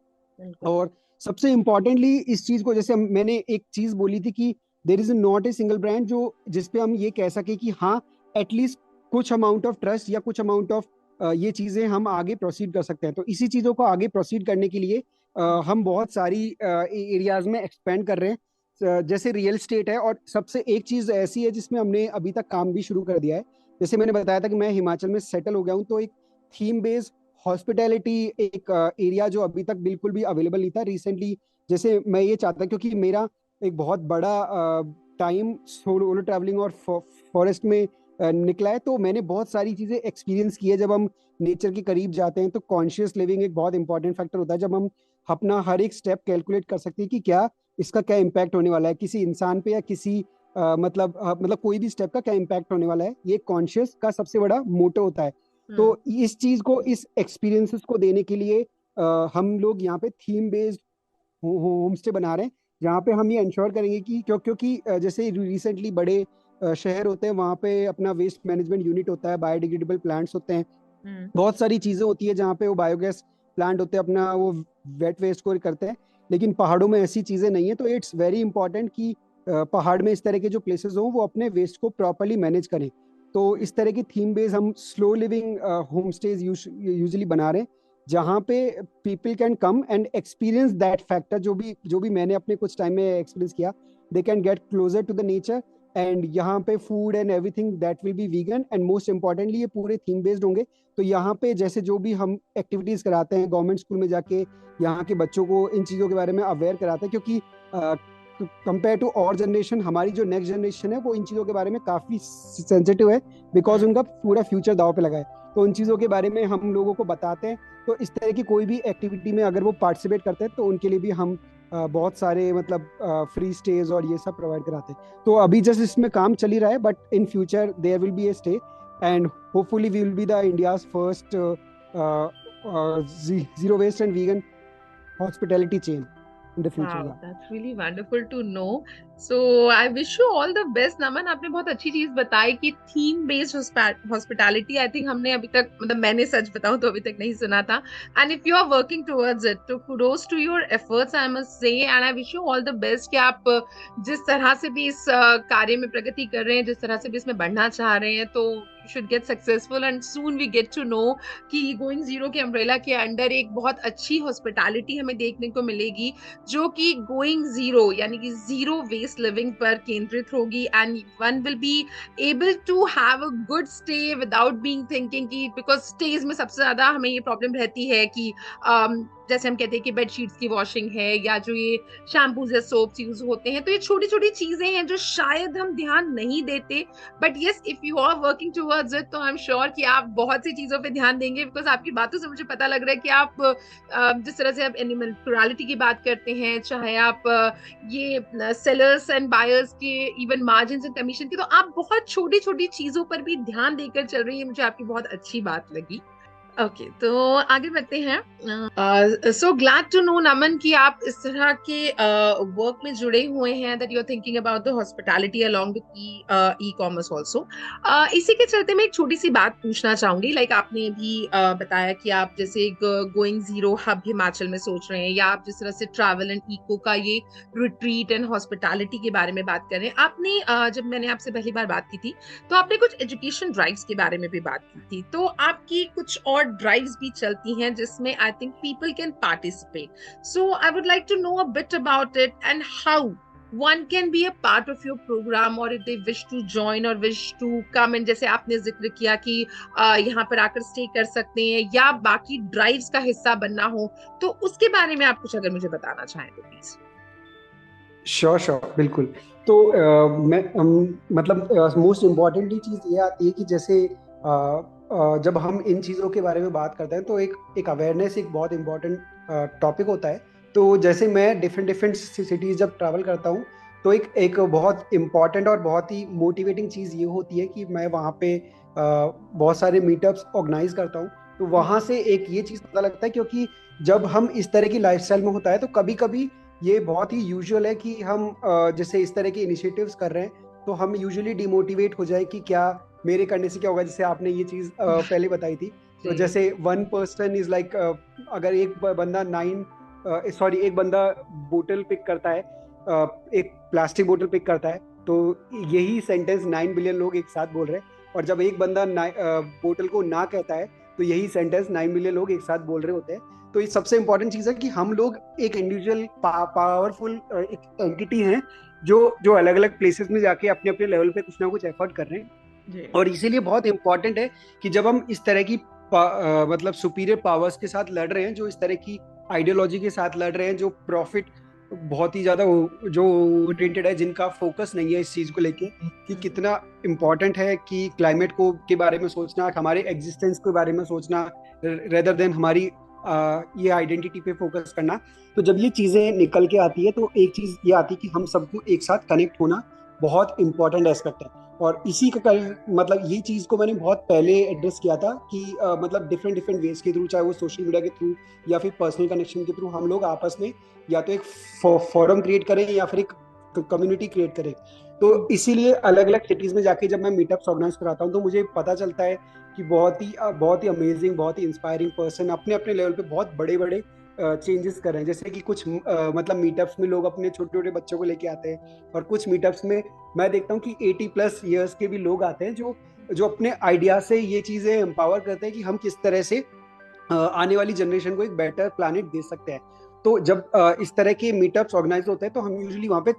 और सबसे इम्पोर्टेंटली इस चीज को, जैसे मैंने एक चीज बोली थी कि there is not a single brand जो जिसपे हम ये कह सके कि हाँ एटलीस्ट कुछ अमाउंट ऑफ ट्रस्ट या कुछ अमाउंट ऑफ ये चीजें हम आगे प्रोसीड कर सकते हैं। तो इसी चीजों को आगे प्रोसीड करने के लिए हम बहुत सारी एरियाज में एक्सपेंड कर रहे हैं। जैसे रियल स्टेट है, और सबसे एक चीज ऐसी है जिसमें हमने अभी तक काम भी शुरू कर दिया है। जैसे मैंने बताया था कि मैं हिमाचल में सेटल हो गया हूँ, तो एक थीम बेस्ड हॉस्पिटैलिटी एक एरिया जो अभी तक बिल्कुल भी अवेलेबल नहीं था रिसेंटली। जैसे मैं ये चाहता, क्योंकि मेरा एक बहुत बड़ा टाइम सोलो ट्रैवलिंग और फॉरेस्ट में निकला है, तो मैंने बहुत सारी चीजें एक्सपीरियंस की है। जब हम नेचर के करीब जाते हैं तो कॉन्शियस लिविंग एक बहुत इंपॉर्टेंट फैक्टर होता है, जब हम अपना हर एक स्टेप कैलकुलेट कर सकते हैं कि क्या इसका क्या इम्पैक्ट होने वाला है किसी इंसान पे, या किसी मतलब कोई भी स्टेप का क्या इम्पैक्ट होने वाला है। ये कॉन्शियस का सबसे बड़ा मोटो होता है। तो इस चीज को, इस एक्सपीरियंसेस को देने के लिए हम लोग यहाँ पे थीम बेस्ड होम स्टे बना रहे हैं, जहाँ पे हम ये इंश्योर करेंगे कि क्योंकि जैसे रिसेंटली बड़े शहर होते हैं, वहाँ पे अपना वेस्ट मैनेजमेंट यूनिट होता है, बायोडिग्रेडेबल प्लांट्स होते हैं, बहुत सारी चीजें होती है जहाँ पे वो बायोगैस प्लांट होते हैं, अपना वो वेट वेस्ट को करते हैं। लेकिन पहाड़ों में ऐसी चीजें नहीं है। तो इट्स वेरी इंपॉर्टेंट कि पहाड़ में इस तरह के जो प्लेसेस हों वो अपने वेस्ट को प्रॉपरली मैनेज करें। तो इस तरह की थीम बेस्ड हम slow living home stays usually बना रहे हैं, जहाँ पे people can come and experience that factor, जो भी मैंने अपने कुछ टाइम में एक्सपीरियंस किया। They can get closer to the nature, and यहाँ पे food and everything that will be vegan, and most importantly ये पूरे थीम बेस्ड होंगे। तो यहाँ पे जैसे जो भी हम एक्टिविटीज कराते हैं गवर्नमेंट स्कूल में जाके, यहाँ के बच्चों को इन चीज़ों के बारे में अवेयर कराते हैं, क्योंकि कंपेयर टू और जनरेशन, हमारी जो नेक्स्ट जनरेशन है वो इन चीज़ों के बारे में काफ़ी सेंसिटिव है, बिकॉज उनका पूरा फ्यूचर दाव पे लगा है। तो उन चीज़ों के बारे में हम लोगों को बताते हैं। तो इस तरह की कोई भी एक्टिविटी में अगर वो पार्टिसिपेट करते हैं तो उनके लिए भी हम बहुत सारे मतलब फ्री स्टेज और ये सब प्रोवाइड कराते हैं। तो अभी जस्ट इसमें काम चल ही रहा है, but in future there will be a stay, and hopefully we will be the India's first zero waste and vegan hospitality chain in the future. Wow, Yeah. that's really wonderful to know. So I wish you all the best, Naman. आपने बहुत अच्छी चीज बताई कि theme based hospitality, I think हमने अभी तक, मतलब मैंने सच बताऊं तो अभी तक नहीं सुना था। And if you are working towards it, तो kudos to your efforts I must say, and I wish you all the best कि आप जिस तरह से भी इस कार्य में प्रगति कर रहे हैं, जिस तरह से भी इसमें बढ़ना चाह रहे हैं, तो you should get successful and soon we get to know कि गोइंग जीरो के अम्ब्रेला के अंडर एक बहुत अच्छी हॉस्पिटैलिटी हमें देखने को मिलेगी, जो कि गोइंग जीरो यानी कि जीरो वेस्ट लिविंग पर केंद्रित होगी, and one will be able to have a good stay without being thinking की, बिकॉज स्टेज में सबसे ज्यादा हमें ये प्रॉब्लम रहती है कि जैसे हम कहते हैं कि बेडशीट्स की वॉशिंग है, या जो ये शैम्पूज या सोप्स यूज होते हैं, तो ये छोटी छोटी चीजें हैं जो शायद हम ध्यान नहीं देते। But yes, if you are working towards it, तो आई एम श्योर कि आप बहुत सी चीजों पे ध्यान देंगे, बिकॉज आपकी बातों से मुझे पता लग रहा है कि आप जिस तरह से आप एनिमल प्लुरलिटी की बात करते हैं, चाहे आप ये सेलर्स एंड बायर्स के इवन मार्जिन एंड कमीशन की, तो आप बहुत छोटी छोटी चीजों पर भी ध्यान देकर चल रही है। मुझे आपकी बहुत अच्छी बात लगी। ओके, तो आगे बढ़ते हैं। सो ग्लैड टू नो नमन कि आप इस तरह के वर्क में जुड़े हुए हैं, that you are thinking about the hospitality along with e commerce also. इसी के चलते मैं एक छोटी सी बात पूछना चाहूंगी। लाइक आपने अभी बताया कि आप जैसे गोइंग जीरो हब हिमाचल में सोच रहे हैं, या आप जिस तरह से ट्रैवल एंड इको का ये रिट्रीट एंड हॉस्पिटैलिटी के बारे में बात कर रहे हैं। आपने जब मैंने आपसे पहली बार बात की थी, तो आपने कुछ एजुकेशन ड्राइव्स के बारे में भी बात की थी। तो आपकी कुछ और ड्राइव्स भी चलती हैं जिसमें I think people can participate. So I would like to know a bit about it and how one can be a part of your program, or if they wish to join or wish to come, and जैसे आपने जिक्र किया कि यहाँ पर आकर stay कर सकते हैं या बाकी ड्राइव्स का हिस्सा बनना हो, तो उसके बारे में आप कुछ अगर मुझे बताना चाहें तो प्लीज। श्योर श्योर, बिल्कुल। तो मैं मतलब मोस्ट इम्पॉर्टेंटली चीज़ ये आती है कि जैसे जब हम इन चीज़ों के बारे में बात करते हैं तो एक एक अवेयरनेस एक बहुत इम्पॉर्टेंट टॉपिक होता है। तो जैसे मैं डिफरेंट डिफरेंट सिटीज़ जब ट्रैवल करता हूँ, तो एक एक बहुत इम्पॉर्टेंट और बहुत ही मोटिवेटिंग चीज़ ये होती है कि मैं वहाँ पे बहुत सारे मीटअप्स ऑर्गेनाइज करता हूँ। तो वहाँ से एक ये चीज़ पता लगता है, क्योंकि जब हम इस तरह की लाइफस्टाइल में होता है तो कभी कभी ये बहुत ही यूजुअल है कि हम जैसे इस तरह के इनिशिएटिव्स कर रहे हैं तो हम यूजुअली डिमोटिवेट हो जाए कि क्या मेरे करने से क्या होगा। जैसे आपने ये चीज़ पहले बताई थी, तो जी। जैसे वन पर्सन इज लाइक, अगर एक बंदा एक बंदा बोतल पिक करता है, एक प्लास्टिक बोतल पिक करता है, तो यही सेंटेंस 9 बिलियन लोग एक साथ बोल रहे हैं। और जब एक बंदा बोतल को ना कहता है, तो यही सेंटेंस 9 बिलियन लोग एक साथ बोल रहे होते हैं। तो ये सबसे इंपॉर्टेंट चीज है कि हम लोग एक इंडिविजुअल पावरफुल एक एंटिटी हैं, जो जो अलग अलग प्लेसेस में जाके अपने अपने लेवल पे कुछ ना कुछ एफर्ट कर रहे हैं। जी। और इसीलिए बहुत इंपॉर्टेंट है कि जब हम इस तरह की मतलब सुपीरियर पावर्स के साथ लड़ रहे हैं, जो इस तरह की आइडियोलॉजी के साथ लड़ रहे हैं, जो प्रॉफिट बहुत ही ज्यादा जो ओरिएंटेड है, जिनका फोकस नहीं है इस चीज को लेके कि कितना इम्पोर्टेंट है कि क्लाइमेट को के बारे में सोचना, हमारे एग्जिस्टेंस के बारे में सोचना, रेदर देन हमारी ये आइडेंटिटी पे फोकस करना। तो जब ये चीजें निकल के आती है तो एक चीज ये आती है कि हम सबको एक साथ कनेक्ट होना बहुत इंपॉर्टेंट एस्पेक्ट है। और इसी का मतलब ये चीज को मैंने बहुत पहले एड्रेस किया था कि मतलब डिफरेंट डिफरेंट वेज के थ्रू, चाहे वो सोशल मीडिया के थ्रू या फिर पर्सनल कनेक्शन के थ्रू, हम लोग आपस में या तो एक फोरम क्रिएट करें या फिर एक कम्युनिटी क्रिएट करें। तो इसीलिए अलग अलग सिटीज में जाके जब मैं मीटअप्स ऑर्गेनाइज कराता हूँ तो मुझे पता चलता है कि बहुत ही अमेजिंग, बहुत ही इंस्पायरिंग पर्सन अपने अपने लेवल पे बहुत बड़े बड़े चेंजेस कर रहे हैं। जैसे कि कुछ मतलब मीटअप्स में लोग अपने छोटे छोटे बच्चों को लेके आते हैं, और कुछ मीटअप्स में मैं देखता हूँ कि 80+ ईयर्स के भी लोग आते हैं, जो जो अपने आइडिया से ये चीजें एम्पावर करते हैं कि हम किस तरह से आने वाली जनरेशन को एक बेटर प्लानिट दे सकते हैं। तो जब इस तरह के मीटअप्स ऑर्गेनाइज होते हैं तो हम यूजुअली वहाँ पे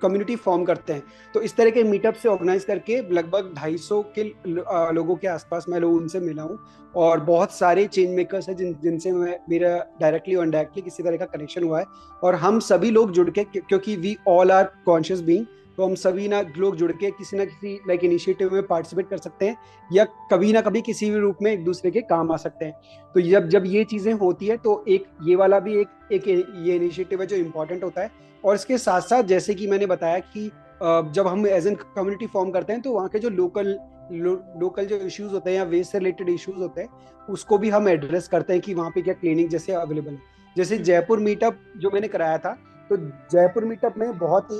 कम्युनिटी फॉर्म करते हैं। तो इस तरह के मीटअप से ऑर्गेनाइज करके लगभग 250 के लोगों के आसपास मैं लोग उनसे मिला हूँ। और बहुत सारे चेंज मेकर्स हैं जिनसे मेरा डायरेक्टली और इनडायरेक्टली किसी तरह का कनेक्शन हुआ है। और हम सभी लोग जुड़ के, क्योंकि we all are conscious being, तो हम सभी ना लोग जुड़ के किसी ना किसी लाइक इनिशिएटिव में पार्टिसिपेट कर सकते हैं, या कभी ना कभी किसी भी रूप में एक दूसरे के काम आ सकते हैं। तो जब जब ये चीजें होती है तो एक ये वाला भी एक ये इनिशिएटिव है जो इम्पोर्टेंट होता है। और इसके साथ साथ जैसे कि मैंने बताया कि जब हम एज एन कम्युनिटी फॉर्म करते हैं तो वहाँ के जो लोकल जो इश्यूज होते हैं या वेस्ट से रिलेटेड इश्यूज होते हैं, उसको भी हम एड्रेस करते हैं कि वहाँ पे क्या क्लीनिंग जैसे अवेलेबल है। जैसे जयपुर मीटअप जो मैंने कराया था, तो जयपुर मीटअप में बहुत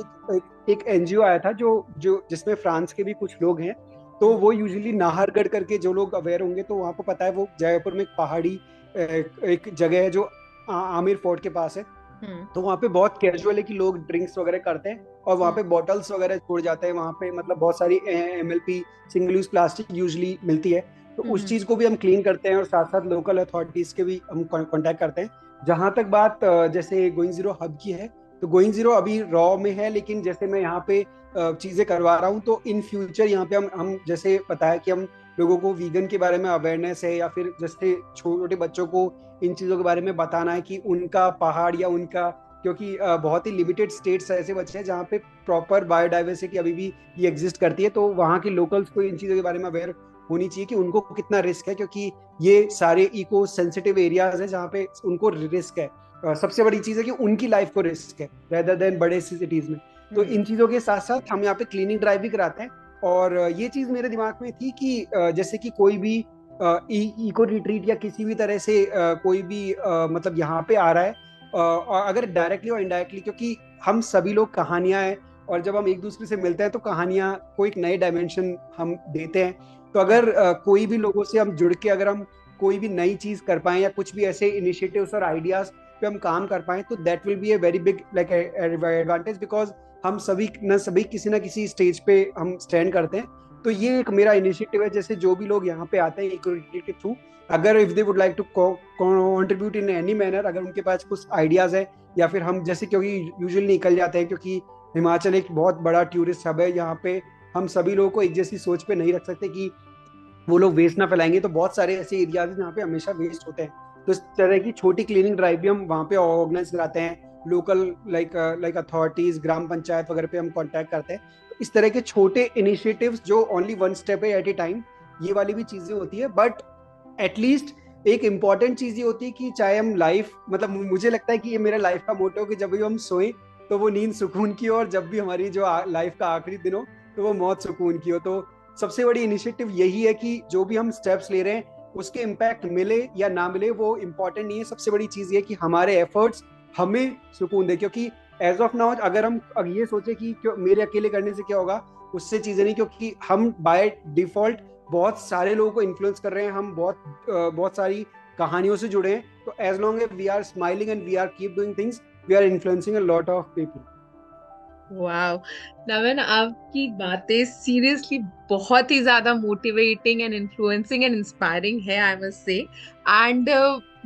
एक एनजीओ आया था जो जो जिसमें फ्रांस के भी कुछ लोग हैं। तो वो यूजुअली नाहरगढ़ करके, जो लोग अवेयर होंगे तो वहाँ को पता है, वो जयपुर में एक पहाड़ी एक जगह है जो आमिर फोर्ट के पास है। हम्म। तो वहाँ पे बहुत कैजुअल है कि लोग ड्रिंक्स वगैरह करते हैं और वहाँ हम्म। पे बॉटल्स वगैरह छोड़ जाते हैं। वहाँ पे मतलब बहुत सारी MLP single use plastic usually मिलती है। तो उस चीज को भी हम क्लीन करते हैं और साथ साथ लोकल अथॉरिटीज के भी हम कांटेक्ट करते हैं। जहां तक बात जैसे गोइंग जीरो हब की है, तो गोइंग जीरो अभी रॉ में है, लेकिन जैसे मैं यहाँ पे चीजें करवा रहा हूँ तो इन फ्यूचर यहाँ पे हम जैसे बताया कि हम लोगों को वीगन के बारे में अवेयरनेस है, या फिर जैसे छोटे छोटे बच्चों को इन चीजों के बारे में बताना है कि उनका पहाड़ या उनका, क्योंकि बहुत ही लिमिटेड स्टेट्स ऐसे बचे हैं जहाँ पे प्रॉपर बायोडाइवर्सिटी अभी भी ये एग्जिस्ट करती है। तो वहाँ के लोकल्स को इन चीज़ों के बारे में अवेयर होनी चाहिए कि उनको कितना रिस्क है, क्योंकि ये सारे इको सेंसिटिव एरियाज हैं जहाँ पे उनको रिस्क है। सबसे बड़ी चीज़ है कि उनकी लाइफ को रिस्क है रेदर देन बड़े सिटीज में। तो इन चीज़ों के साथ साथ हम यहाँ पे क्लीनिंग ड्राइव भी कराते हैं। और ये चीज़ मेरे दिमाग में थी कि जैसे कि कोई भी इको रिट्रीट या किसी भी तरह से कोई भी मतलब यहाँ पे आ रहा है, और अगर डायरेक्टली और इनडायरेक्टली, क्योंकि हम सभी लोग कहानियां हैं, और जब हम एक दूसरे से मिलते हैं तो कहानियां को एक नए डायमेंशन हम देते हैं। तो अगर कोई भी लोगों से हम जुड़ के अगर हम कोई भी नई चीज कर पाए या कुछ भी ऐसे इनिशिएटिव्स और आइडियाज पे हम काम कर पाए, तो that will be a very big like advantage, because हम सभी किसी ना किसी स्टेज पे हम स्टैंड करते हैं। तो ये एक मेरा इनिशिएटिव है, जैसे जो भी लोग यहाँ पे आते हैं इक्विटी के थ्रू, अगर if they would like to contribute in any manner, अगर उनके पास कुछ आइडियाज है, या फिर हम जैसे, क्योंकि यूजुअली निकल जाते हैं, क्योंकि हिमाचल एक बहुत बड़ा टूरिस्ट हब है, यहाँ पे हम सभी लोगों को एक जैसी सोच पे नहीं रख सकते कि वो लोग वेस्ट ना फैलाएंगे। तो बहुत सारे ऐसे एरियाज हैं जहाँ पे हमेशा वेस्ट होते हैं, तो इस तरह की छोटी क्लीनिंग ड्राइव भी हम वहाँ पे ऑर्गेनाइज कराते हैं। लोकल लाइक अथॉरिटीज, ग्राम पंचायत वगैरह पे हम कांटेक्ट करते हैं। तो इस तरह के छोटे इनिशिएटिव्स जो ओनली वन स्टेप है एट ए टाइम, ये वाली भी चीजें होती है। बट एटलीस्ट एक इम्पॉर्टेंट चीज ये होती है कि चाहे हम लाइफ, मतलब मुझे लगता है कि ये मेरा लाइफ का मोटो है कि जब भी हम सोए तो वो नींद सुकून की हो, और जब भी हमारी जो लाइफ का आखिरी दिन हो तो वो मौत सुकून की हो। तो सबसे बड़ी इनिशिएटिव यही है कि जो भी हम स्टेप्स ले रहे हैं उसके इम्पैक्ट मिले या ना मिले वो इम्पोर्टेंट नहीं है। सबसे बड़ी चीज ये कि हमारे एफर्ट्स हमें सुकून दे, क्योंकि एज ऑफ नाउ अगर हम ये सोचे कि क्यों मेरे अकेले करने से क्या होगा, उससे चीजें नहीं, क्योंकि हम बाय डिफॉल्ट बहुत सारे लोगों को इन्फ्लुएंस कर रहे हैं, हम बहुत सारी कहानियों से जुड़े हैं। तो as long as we are smiling and we are keep doing things, we are influencing a lot of people. वाह नमन, आपकी बातें सीरियसली बहुत ही ज्यादा motivating and influencing and inspiring है, आई मस्ट से। एंड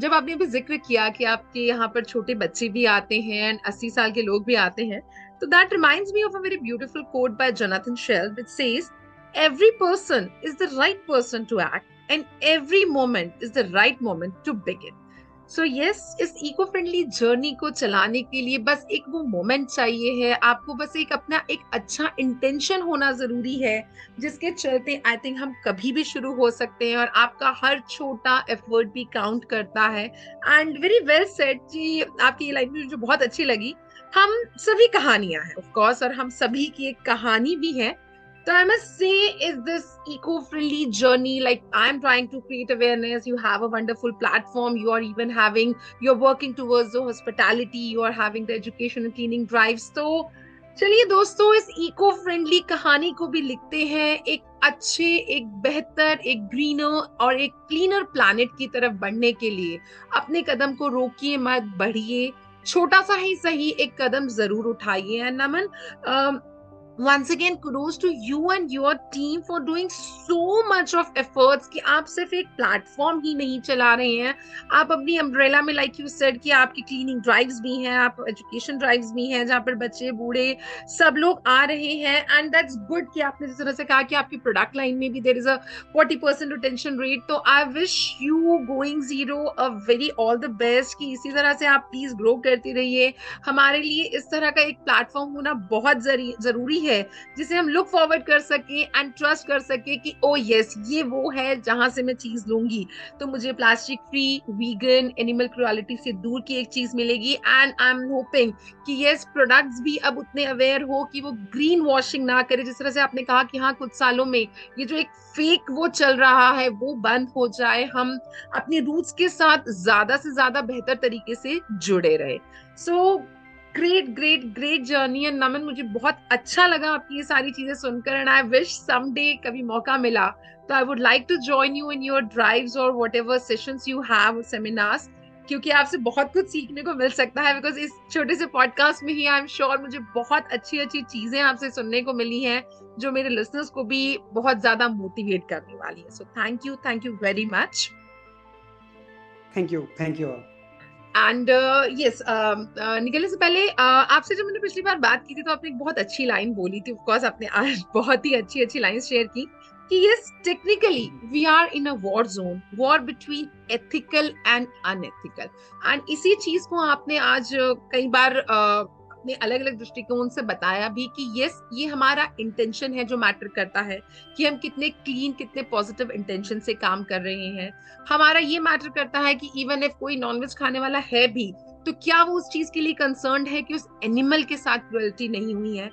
जब आपने अभी जिक्र किया कि आपके यहाँ पर छोटे बच्चे भी आते हैं एंड 80 साल के लोग भी आते हैं, तो that reminds me of a very beautiful quote by Jonathan Schell which says, every person is the right person to act and every moment is the right moment to begin. So yes, इस eco friendly journey को चलाने के लिए बस एक वो moment चाहिए है आपको, बस एक अपना एक अच्छा इंटेंशन होना जरूरी है, जिसके चलते आई थिंक हम कभी भी शुरू हो सकते हैं, और आपका हर छोटा एफर्ट भी काउंट करता है। एंड वेरी वेल सेड जी, आपकी ये लाइन मुझे बहुत अच्छी लगी। हम सभी कहानियां हैं ऑफ कोर्स, और हम सभी की एक कहानी भी है। So I must say, is this eco-friendly journey, like I'm trying to create awareness, you have a wonderful platform, you are even having, you're working towards the hospitality, you are having the education and cleaning drives. तो चलिए दोस्तों, इस eco friendly कहानी को भी लिखते हैं एक अच्छे, एक बेहतर, एक ग्रीनर और एक क्लीनर प्लैनेट की तरफ बढ़ने के लिए। अपने कदम को रोकिए मत, बढ़िए, छोटा सा ही सही एक कदम जरूर उठाइए। And Naman, once again kudos to you and your team for doing so much of efforts कि आप सिर्फ एक प्लेटफॉर्म ही नहीं चला रहे हैं, आप अपनी अम्ब्रेला में, लाइक यू सेड, कि आपकी क्लीनिंग ड्राइव्स भी हैं, आप एजुकेशन ड्राइव्स भी हैं, जहाँ पर बच्चे बूढ़े सब लोग आ रहे हैं। एंड दैट्स गुड कि आपने जिस तरह से कहा कि आपकी प्रोडक्ट लाइन में भी there is a 40% retention rate. तो I wish you Going Zero a very all the best, कि इसी तरह से आप प्लीज ग्रो करती रहिए। हमारे लिए इस तरह का एक प्लेटफॉर्म होना बहुत जरूरी है जिसे हम लुक फॉरवर्ड कर सके एंड ट्रस्ट कर सके कि ओ यस, ये वो है जहां से मैं चीज लूंगी तो मुझे plastic free, vegan, animal cruelty से दूर की एक चीज मिलेगी। एंड आई एम होपिंग कि यस, प्रोडक्ट्स भी अब उतने अवेयर हो कि वो ग्रीन वॉशिंग ना करे। जिस तरह से आपने कहा कि हाँ, कुछ सालों में ये जो एक फेक वो चल रहा है वो बंद हो जाए, हम अपनी रूट्स के साथ ज्यादा से ज्यादा बेहतर तरीके से जुड़े रहे। So great great great journey. And Naman, मुझे बहुत अच्छा लगा आपकी ये सारी चीजें सुनकर, एंड आई विश समडे कभी मौका मिला तो I would like to join you in your drives और whatever sessions you have, seminars, क्योंकि आपसे बहुत कुछ सीखने को मिल सकता है। बिकॉज इस छोटे से पॉडकास्ट में ही आई एम श्योर मुझे बहुत अच्छी अच्छी चीजें आपसे सुनने को मिली हैं जो मेरे लिसनर्स को भी बहुत ज्यादा मोटिवेट करने वाली है। So thank you very much. Thank you. And yes, निकलने से पहले आपसे जब मैंने पिछली बार बात की थी तो आपने एक बहुत अच्छी लाइन बोली थी। ऑफ कोर्स आपने आज बहुत ही अच्छी अच्छी लाइन शेयर की कि yes, technically we are in a war zone, war between ethical and unethical. And इसी चीज को आपने आज कई बार अपने अलग अलग दृष्टिकोण से बताया भी कि यस, ये हमारा इंटेंशन है जो मैटर करता है, कि हम कितने क्लीन, कितने पॉजिटिव इंटेंशन से काम कर रहे हैं। हमारा ये मैटर करता है कि इवन इफ कोई नॉनवेज खाने वाला है भी तो क्या वो उस चीज के लिए कंसर्न्ड है कि उस एनिमल के साथ क्रुएल्टी नहीं हुई है।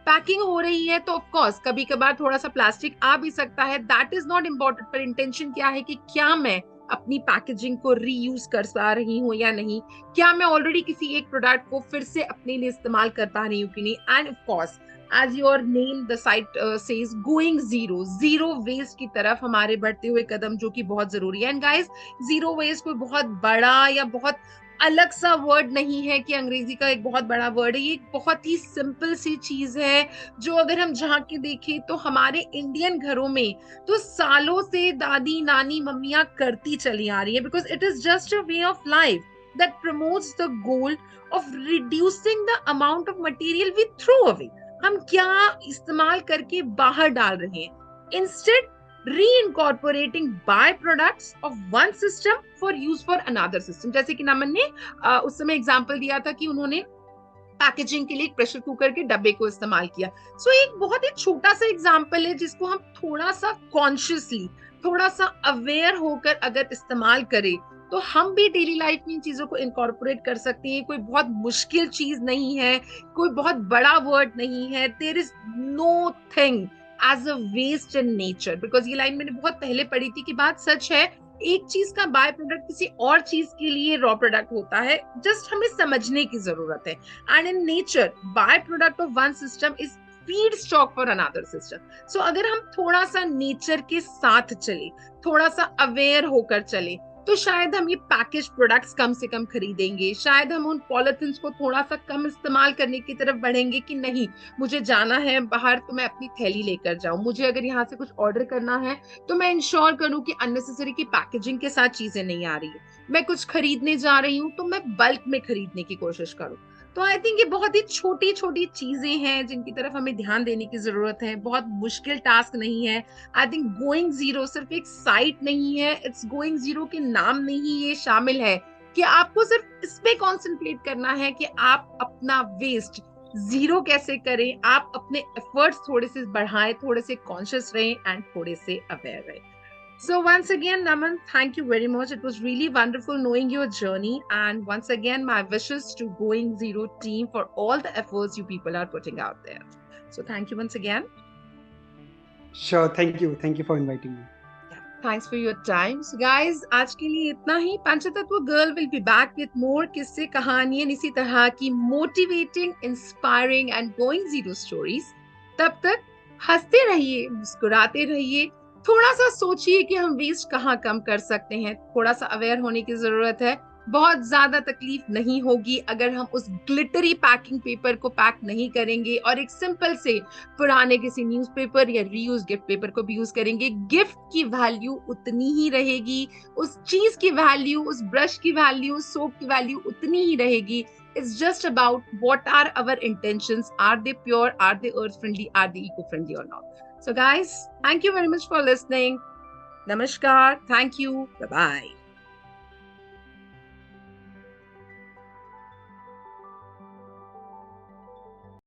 पैकिंग हो रही है तो ऑफ कोर्स कभी कभार थोड़ा सा प्लास्टिक आ भी सकता है, दैट इज नॉट इम्पोर्टेंट, पर इंटेंशन क्या है कि क्या मैं अपनी पैकेजिंग को रीयूज कर पा रही हूँ या नहीं, क्या मैं ऑलरेडी किसी एक प्रोडक्ट को फिर से अपने लिए इस्तेमाल कर पा रही हूँ कि नहीं। And of course as your name the site says, going zero, zero waste की तरफ हमारे बढ़ते हुए कदम, जो कि बहुत जरूरी है। एंड गाइस, जीरो वेस्ट कोई बहुत बड़ा या बहुत अलग सा वर्ड नहीं है कि अंग्रेजी का एक बहुत बड़ा वर्ड है, ये एक बहुत ही सिंपल सी चीज है जो अगर हम झांक के देखें तो हमारे इंडियन घरों में तो सालों से दादी नानी मम्मियां करती चली आ रही है, because it is just a way of life that promotes the goal of reducing the amount of material we throw away. हम क्या इस्तेमाल करके बाहर डाल रहे हैं, instead reincorporating byproducts of one system for use for another system। जैसे कि नमन ने उस समय एग्जांपल दिया था कि उन्होंने पैकेजिंग के लिए प्रेशर कुकर के डब्बे को इस्तेमाल किया। सो एक बहुत ही छोटा सा एग्जांपल है जिसको हम थोड़ा सा कॉन्शियसली, थोड़ा सा अवेयर होकर अगर इस्तेमाल करें तो हम भी डेली लाइफ में इन चीजों को इनकॉर्पोरेट कर सकते हैं। कोई बहुत मुश्किल चीज नहीं है, कोई बहुत बड़ा वर्ड नहीं है। There is no thing as a waste in nature, because ये लाइन मैंने बहुत पहले पढ़ी थी कि बात सच है, एक चीज का बाय प्रोडक्ट किसी और चीज के लिए रॉ प्रोडक्ट होता है, जस्ट हमें समझने की जरूरत है। And in nature by product of one system is feed stock for another system. So अगर हम थोड़ा सा नेचर के साथ चले, थोड़ा सा अवेयर होकर चले, तो शायद हम ये पैकेज प्रोडक्ट्स कम से कम खरीदेंगे, शायद हम उन पॉलिथिन्स को थोड़ा सा कम इस्तेमाल करने की तरफ बढ़ेंगे कि नहीं, मुझे जाना है बाहर तो मैं अपनी थैली लेकर जाऊं, मुझे अगर यहाँ से कुछ ऑर्डर करना है तो मैं इंश्योर करूं कि अननेसेसरी की पैकेजिंग के साथ चीजें नहीं आ रही है, मैं कुछ खरीदने जा रही हूँ तो मैं बल्क में खरीदने की कोशिश करूं। तो आई थिंक ये बहुत ही छोटी छोटी चीजें हैं जिनकी तरफ हमें ध्यान देने की जरूरत है, बहुत मुश्किल टास्क नहीं है। आई थिंक गोइंग जीरो सिर्फ एक साइट नहीं है, इट्स गोइंग जीरो के नाम में ही ये शामिल है कि आपको सिर्फ इस पे कॉन्सेंट्रेट करना है कि आप अपना वेस्ट जीरो कैसे करें, आप अपने एफर्ट्स थोड़े से बढ़ाएं, थोड़े से कॉन्शियस रहें एंड थोड़े से अवेयर रहें। So once again, Naman, thank you very much. It was really wonderful knowing your journey. And once again, my wishes to Going Zero team for all the efforts you people are putting out there. So thank you once again. Sure, thank you. Thank you for inviting me. Yeah, thanks for your time. So guys, आज के लिए इतना ही। पंचतत्व girl will be back with more किस्से कहानियां इसी तरह की motivating, inspiring and going zero stories. तब तक हंसते रहिए, मुस्कुराते रहिए, थोड़ा सा सोचिए कि हम वेस्ट कहाँ कम कर सकते हैं, थोड़ा सा अवेयर होने की जरूरत है। बहुत ज्यादा तकलीफ नहीं होगी अगर हम उस ग्लिटरी पैकिंग पेपर को पैक नहीं करेंगे और एक सिंपल से पुराने किसी न्यूज़पेपर या रीयूज गिफ्ट पेपर को भी यूज करेंगे। गिफ्ट की वैल्यू उतनी ही रहेगी, उस चीज की वैल्यू, उस ब्रश की वैल्यू, सोप की वैल्यू उतनी ही रहेगी। It's just about what are our intentions. Are they pure? Are they earth friendly? Are they eco friendly or not? So guys, thank you very much for listening. Namaskar. Thank you. Bye bye.